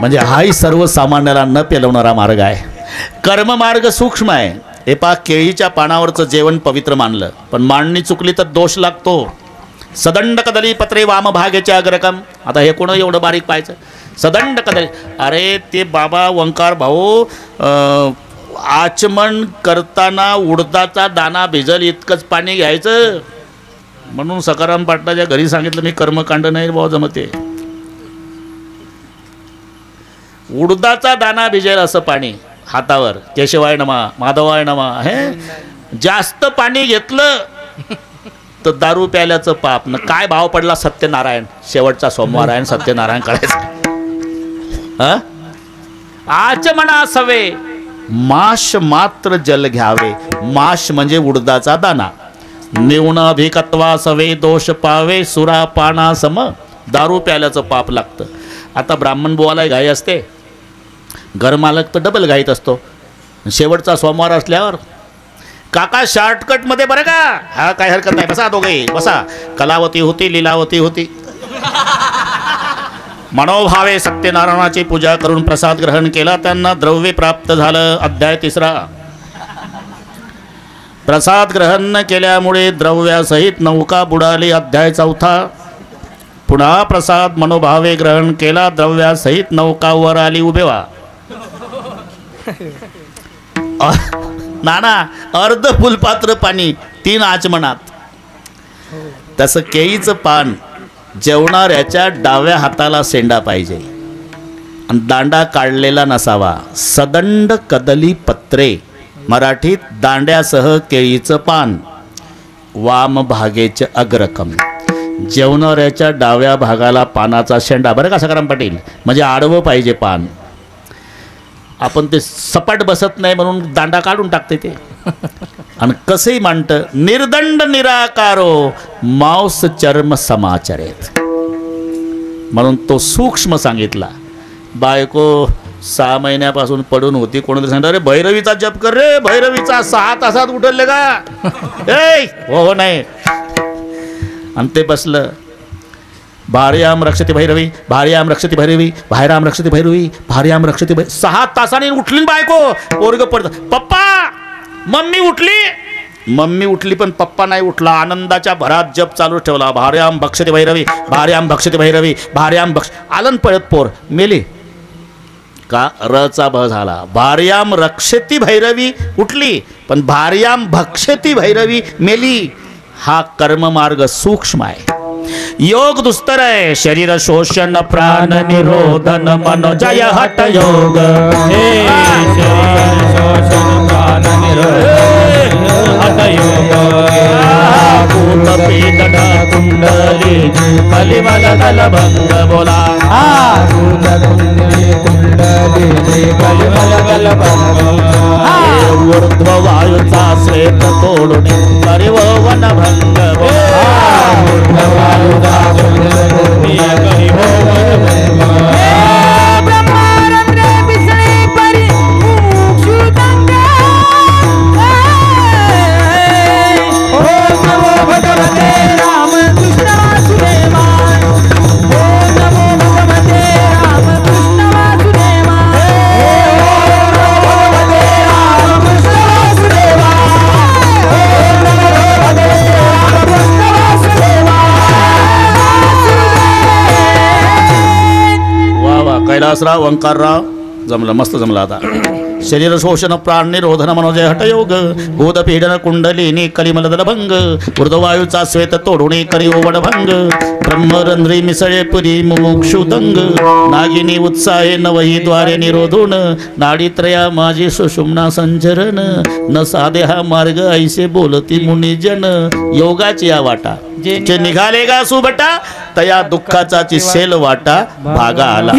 म्हणजे हाही सर्वसामान्याला न पेलवणारा मार्ग आहे. कर्म मार्ग सूक्ष्म आहे. हे पा केळीच्या पानावरचं जेवण पवित्र मानलं, पण मांडणी चुकली तर दोष लागतो. सदंड कदली पत्रे वाम भागेच्या अग्रकम. आता हे कोण एवढं बारीक पाहायचं. सदंड कदली, अरे ते बाबा वंकार भाऊ आचमन करताना उडदाचा दाना भिजल इतकंच पाणी घ्यायचं. म्हणून सकाराम पाटलाच्या घरी सांगितलं, मी कर्मकांड नाही भाऊ जमते. उडदाचा दाना भिजेल असं पाणी हातावर, केशवाय नमा माधवाय नमा. हे जास्त पाणी घेतलं तर दारू प्यायल्याचं पाप. न काय भाव पडला सत्यनारायण, शेवटचा सोमवार आहे सत्यनारायण करायचं. आचमना सवे माश मात्र जल घ्यावे. माश म्हणजे उडदाचा दाना. निवण अभिकत्वा सवे दोष पावे सुरा पाना सम. दारू प्यायल्याचं पाप लागतं. आता ब्राह्मण बुवाला घाई असते, घरमालक तर डबल घाईत असतो. शेवटचा सोमवार असल्यावर काका शॉर्टकट मध्ये बरं का, हा काय हरकत नाही, बसा दोघे बसा. कलावती होती, लीलावती होती. मनोभावे सत्यनारायणाची पूजा करून प्रसाद ग्रहण केला, त्यांना द्रव्य प्राप्त झालं. अध्याय 3. प्रसाद ग्रहण न केल्यामुळे द्रव्यासहित नौका बुडाली. अध्याय 4. पुन्हा प्रसाद मनोभावे ग्रहण केला, द्रव्यासहित नौका वर आली. उभे व्हा. नाना अर्ध फुलपात्र पाणी 3 आचमनात. तसं केळीचं पान जेवणाऱ्याच्या डाव्या हाताला सेंडा पाहिजे आणि दांडा काढलेला नसावा. सदंड कदली पत्रे, मराठीत दांड्यासह केळीचं पान. वाम भागेचे अग्रकम, जेवणाऱ्याच्या डाव्या भागाला पानाचा शेंडा. बरं का सकाराम पाटील, म्हणजे आडवं पाहिजे पान. आपण ते सपाट बसत नाही म्हणून दांडा काढून टाकते ते. आणि कसंही मांडतं, निर्दंड निराकारो मांस चर्म समाचरेत, म्हणून तो सूक्ष्म सांगितला. बायको 6 महिन्यापासून पडून होती, कोणतरी सांगितलं अरे भैरवीचा जप कर रे, भैरवीचा 6 तासात उठवले का. ए हो नाही. आणि ते बसलं. भार्याम रक्षती भैरवी, भार्याम रक्षती भैरवी, भायराम रक्षती भैरवी, भार्याम रक्षती भैरवी. 6 तासाने उठली बायको. पोरग पडत, पप्पा मम्मी उठली. मम्मी उठली पण पप्पा नाही उठला. आनंदाच्या भरात जप चालू ठेवला. भार्याम भक्षती भैरवी, भार्याम भक्षती भैरवी, भार्याम भक्ष. आलन पळत पोर मेली का, रचा भ झाला. भार्याम रक्षती भैरवी उठली पण भार्याम भक्षती भैरवी मेली. हा कर्ममार्ग सूक्ष्म आहे. योग दुस्तर आहे. शरीर शोषण प्राण निरोधन मनोजय हठ योग. भूत पीठ कुंडली कलिमल दल भंग बोला. ऊर्ध्व वायूचा श्वेत तोडून करिव वन भंग बोला. कैलासराव ओंकारराव जमलं, मस्त जमलं. आता शरीर शोषण प्राण निरोधन मनोजय हटयोग. भूतपीडन कुंडलिनी कलिमल दलभंग. ऊर्ध्ववायूचा श्वेत तोडुणे करिओ वडभंग. ब्रह्मरंध्री मिसळे पुरी मुमुक्षुदंग. नागिनी उत्साहे नवही द्वारे निरोधून. नाडीत्रया माझी सुषुम्ना संचरण. न साधे हा मार्ग ऐसे बोलती मुनिजन. योगाची या वाटा जे निघाले गा सुबटा, तया दुःखाचा चिसेल वाटा भागा आला.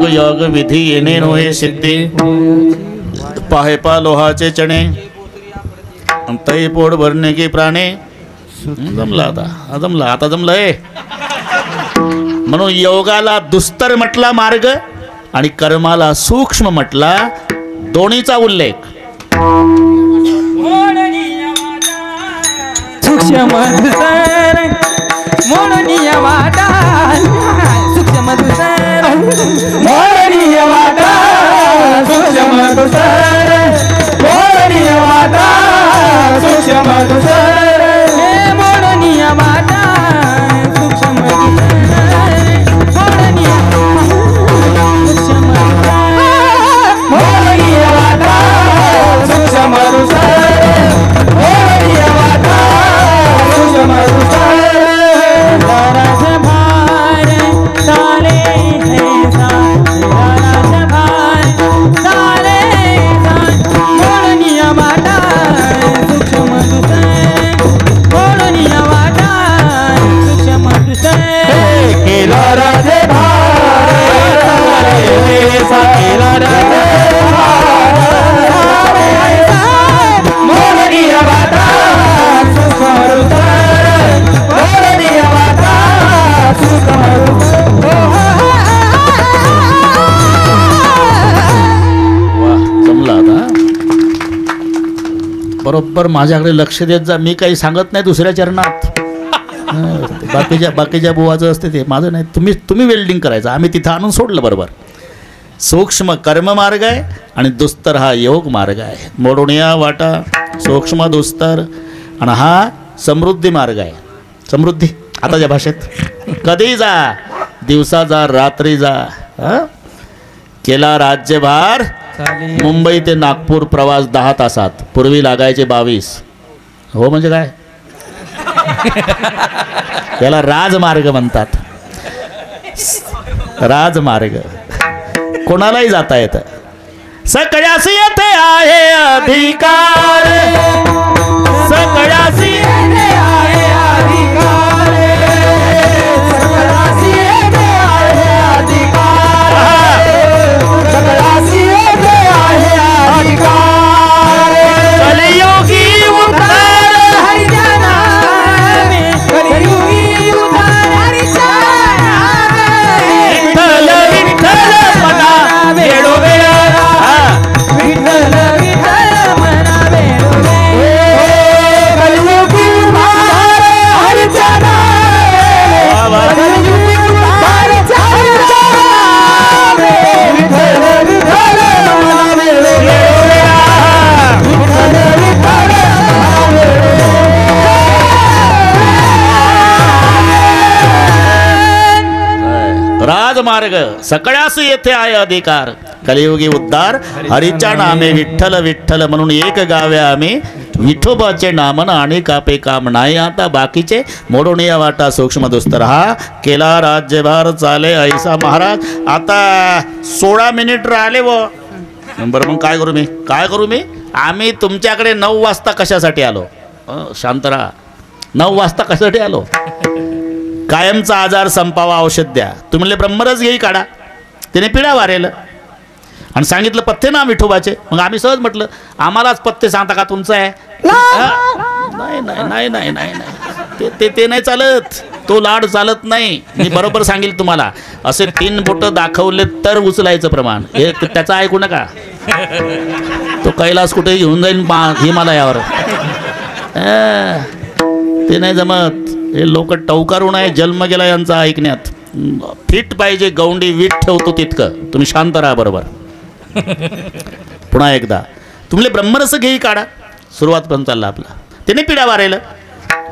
योग विधी येणे नोहे सिद्धी. पाहे पा लोहाचे चणे तई पोट भरणे की प्राणे. जमला आता, जमला आता, जमलंय. म्हणून योगाला दुस्तर म्हटला मार्ग आणि कर्माला सूक्ष्म म्हटला. दोन्हीचा उल्लेख. सूक्ष्म दुसर मोडनीय वाटा, सूक्ष्म दुसर मोडनीय वाटा, सूक्ष्म दुसर मोडनीय वाटा, सूक्ष्म दुसर मोडनीय वाटा, सूक्ष्म मोडनीय सूक्ष्म मोडनीय वाटा, सूक्ष्म दुसर मोडनीय वाटा, सूक्ष्म बरोबर माझ्याकडे लक्ष देत जा. मी काही सांगत नाही दुसऱ्या चरणात. बाकीच्या बुवाचं असते ते, माझं नाही. तुम्ही वेल्डिंग करायचं, आम्ही तिथं आणून सोडलं बरोबर. सूक्ष्म कर्म मार्ग आहे आणि दुस्तर हा योग मार्ग आहे. मोडून या वाटा सूक्ष्म दुस्तर, आणि हा समृद्धी मार्ग आहे. समृद्धी आताच्या भाषेत कधी जा, दिवसा जा, रात्री जा. केला राज्यभार, मुंबई ते नागपूर प्रवास 10 तासात, पूर्वी लागायचे 22. हो म्हणजे काय, त्याला राजमार्ग म्हणतात. राजमार्ग कोणालाही जाता येतं. सगळ्यासी येथे आहे अधिकार, सगळ्यासी येथे आहे अधिकार, सगळ्यासी येथे आहे अधिकार, सगळ्यासी येथे आहे अधिकार. कलियुगी उद्धार हरीच्या नामे, कलियुगी उद्धार हरीच्या नामे. विठ्ठल विठ्ठल मना वेळोवेळा, विठ्ठल विठ्ठल मना वेळोवेळी. कलियुगी उद्धार हरीच्या नामे, कलियुगी उद्धार हरीच्या नामे. विठ्ठल विठ्ठल मना वेळोवेळी, विठ्ठल विठ्ठल मना वेळोवेळी. राजमार्ग सगळ्यास येथे आहे अधिकार. कलियुगी उद्धार हरीच्या नामे, विठ्ठल विठ्ठल म्हणून एक गावे आम्ही, विठोबाचे नामन आणि कापे काम नाही. आता बाकीचे मोडून या वाटा सूक्ष्म दुस्तर, हा केला राज्यभार चाले ऐसा महाराज. आता 16 मिनिट राहिले व बरं, मग काय करू मी आम्ही तुमच्याकडे 9 वाजता कशासाठी आलो? शांत राहा. 9 वाजता कशासाठी आलो? कायमचा आजार संपावा, औषध द्या. तुम्ही म्हणले ब्रह्मरस घेई काढा. त्याने पिढा वारेलं आणि सांगितलं पथ्य ना विठोबाचे. मग आम्ही सहज म्हटलं आम्हालाच पथ्य सांगता का तुमचं आहे? नाही नाही नाही नाही नाही, ते नाही चालत. तो लाड चालत नाही. मी बरोबर सांगेल तुम्हाला. असे 3 बोटं दाखवले तर उचलायचं प्रमाण. हे त्याचं ऐकू नका. तो कैलास कुठे घेऊन जाईल हिमालयावर. ते नाही जमत. हे लोक टवकारून आहे, जन्म गेला यांचा ऐकण्यात. फिट पाहिजे, गौंडी वीट ठेवतो तितकं. तुम्ही शांत राहा बरोबर. पुन्हा एकदा तुम्ही ब्रह्मरस घेई काढा. सुरुवात पण चालला आपला. त्याने पिढा वारेलं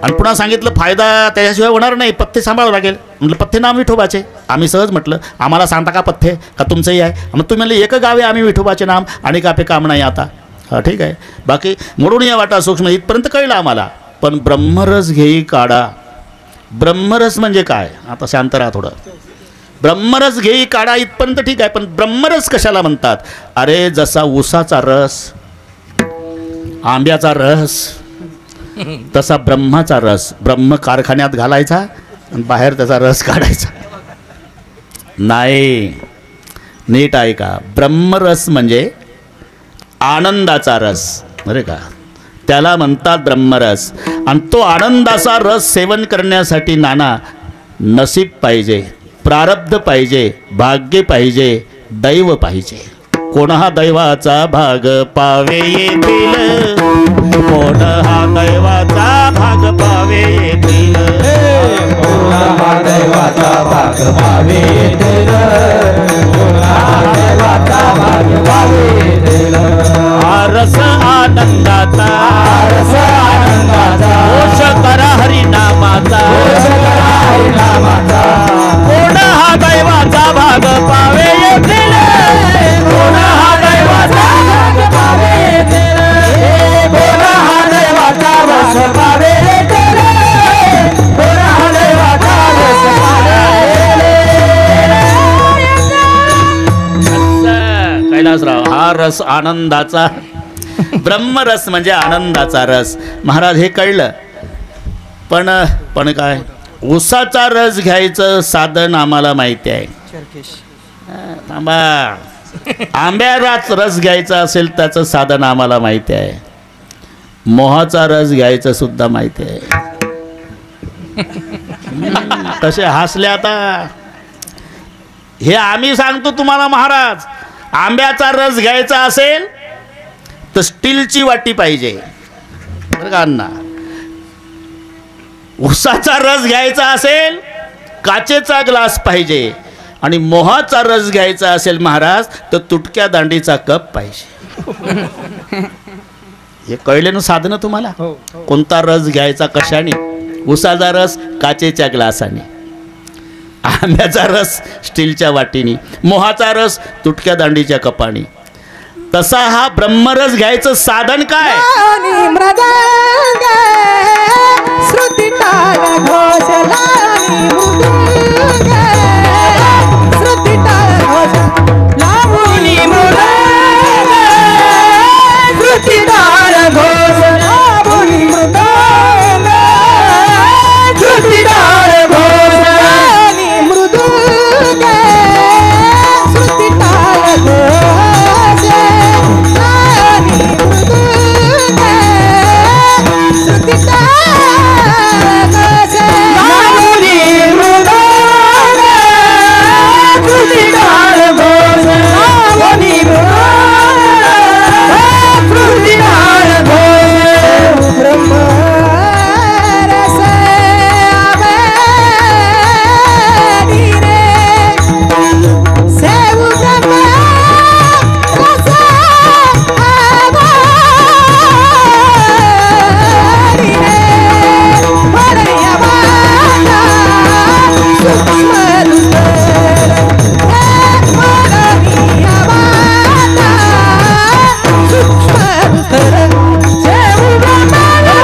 आणि पुन्हा सांगितलं फायदा त्याच्याशिवाय होणार नाही, पथ्य सांभाळावं लागेल. म्हटलं पथ्य नाम विठोबाचे. आम्ही सहज म्हटलं आम्हाला सांगता का पथ्य का तुमचंही आहे? मग तुम्ही म्हणले एक गावे आम्ही विठोबाचे नाम आणि कापे काम नाही. आता हा ठीक आहे. बाकी मोडून या वाटा सूक्ष्म इथपर्यंत कळलं आम्हाला. पण ब्रह्मरस घेई काढा, ब्रह्मरस म्हणजे काय? आता शांत राहा थोडं. ब्रह्मरस घेई काढा इथपर्यंत ठीक आहे, पण ब्रह्मरस कशाला म्हणतात? अरे जसा ऊसाचा रस, आंब्याचा रस, तसा ब्रह्माचा रस ब्रह्म कारखान्यात घालायचा आणि बाहेर त्याचा रस काढायचा नाही. नीट ऐका. ब्रह्मरस म्हणजे आनंदाचा रस, बरे का? त्याला म्हणतात ब्रह्मरस. आणि तो आनंदाचा रस सेवन करण्यासाठी नाना नसीब पाहिजे, प्रारब्ध पाहिजे, भाग्य पाहिजे, दैव पाहिजे. कोणा दैवाचा भाग पावे येतील, कोणा दैवाचा भाग पावे येतील, कोणा दैवाचा भाग पावे येतील, कोणा दैवाचा भाग पावे येतील. रस आनंदाचा, रस आनंदाचा, घोष करा हरिनामाचा, घोष करा हरिनामाचा. कोणा दैवाचा भाग पावे येतील, कोणा दैवाचा भाग पावे येतील, कोणा दैवाचा रस पावे येतील, कोणा दैवाचा रस पावे येतील. कैलासराव, हा रस आनंदाचा, ब्रह्मरस म्हणजे आनंदाचा रस. महाराज हे कळलं. पण काय? ऊसाचा रस घ्यायचं साधन आम्हाला माहिती आहे. थांबा. आंब्याचाच रस घ्यायचा असेल त्याचं साधन आम्हाला माहिती आहे. मोहाचा रस घ्यायचं सुद्धा माहिती आहे. कसे हसले आता. हे आम्ही सांगतो तुम्हाला महाराज. आंब्याचा रस घ्यायचा असेल तर स्टीलची वाटी पाहिजे. बरं का अण्णा, उसाचा रस घ्यायचा असेल काचेचा ग्लास पाहिजे, आणि मोहाचा रस घ्यायचा असेल महाराज तर तुटक्या दांडीचा कप पाहिजे. हे कळले ना साधनं तुम्हाला. कोणता रस घ्यायचा कशाने? उसाचा रस काचेच्या ग्लासाने, आंब्याचा रस स्टीलच्या वाटीने, मोहाचा रस तुटक्या दांडीच्या कपाने. तसा हा ब्रह्मरस घ्यायचं साधन काय? मृदंग श्रुती ताल घोष लावणी मृदंग श्रुती ताल घोष लावणी मृदंग श्रुती ताल घोष लावणी मृदंग श्रुती ताल घोष लावणी मृदंग श्रुती ताल घोष लावणी मृदंग श्रुती ताल घोष लावणी मृदंग श्रुती ताल घोष लावणी मृदंग श्रुती ताल घोष ब्रह्मरस आवेदी रे सेव ब्रह्मरस आवेदी रे भरया वाला सुखी मरुतर भरया वाला सूक्ष्म रुतर सेव ब्रह्मरस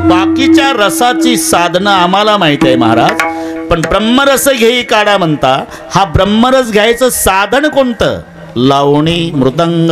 बाकीच्या रसाची साधनं आम्हाला माहित आहे महाराज, पण ब्रह्मरस घेई काढा म्हणता. हा ब्रह्मरस घ्यायचं साधन कोणतं? लावणी, मृदंग,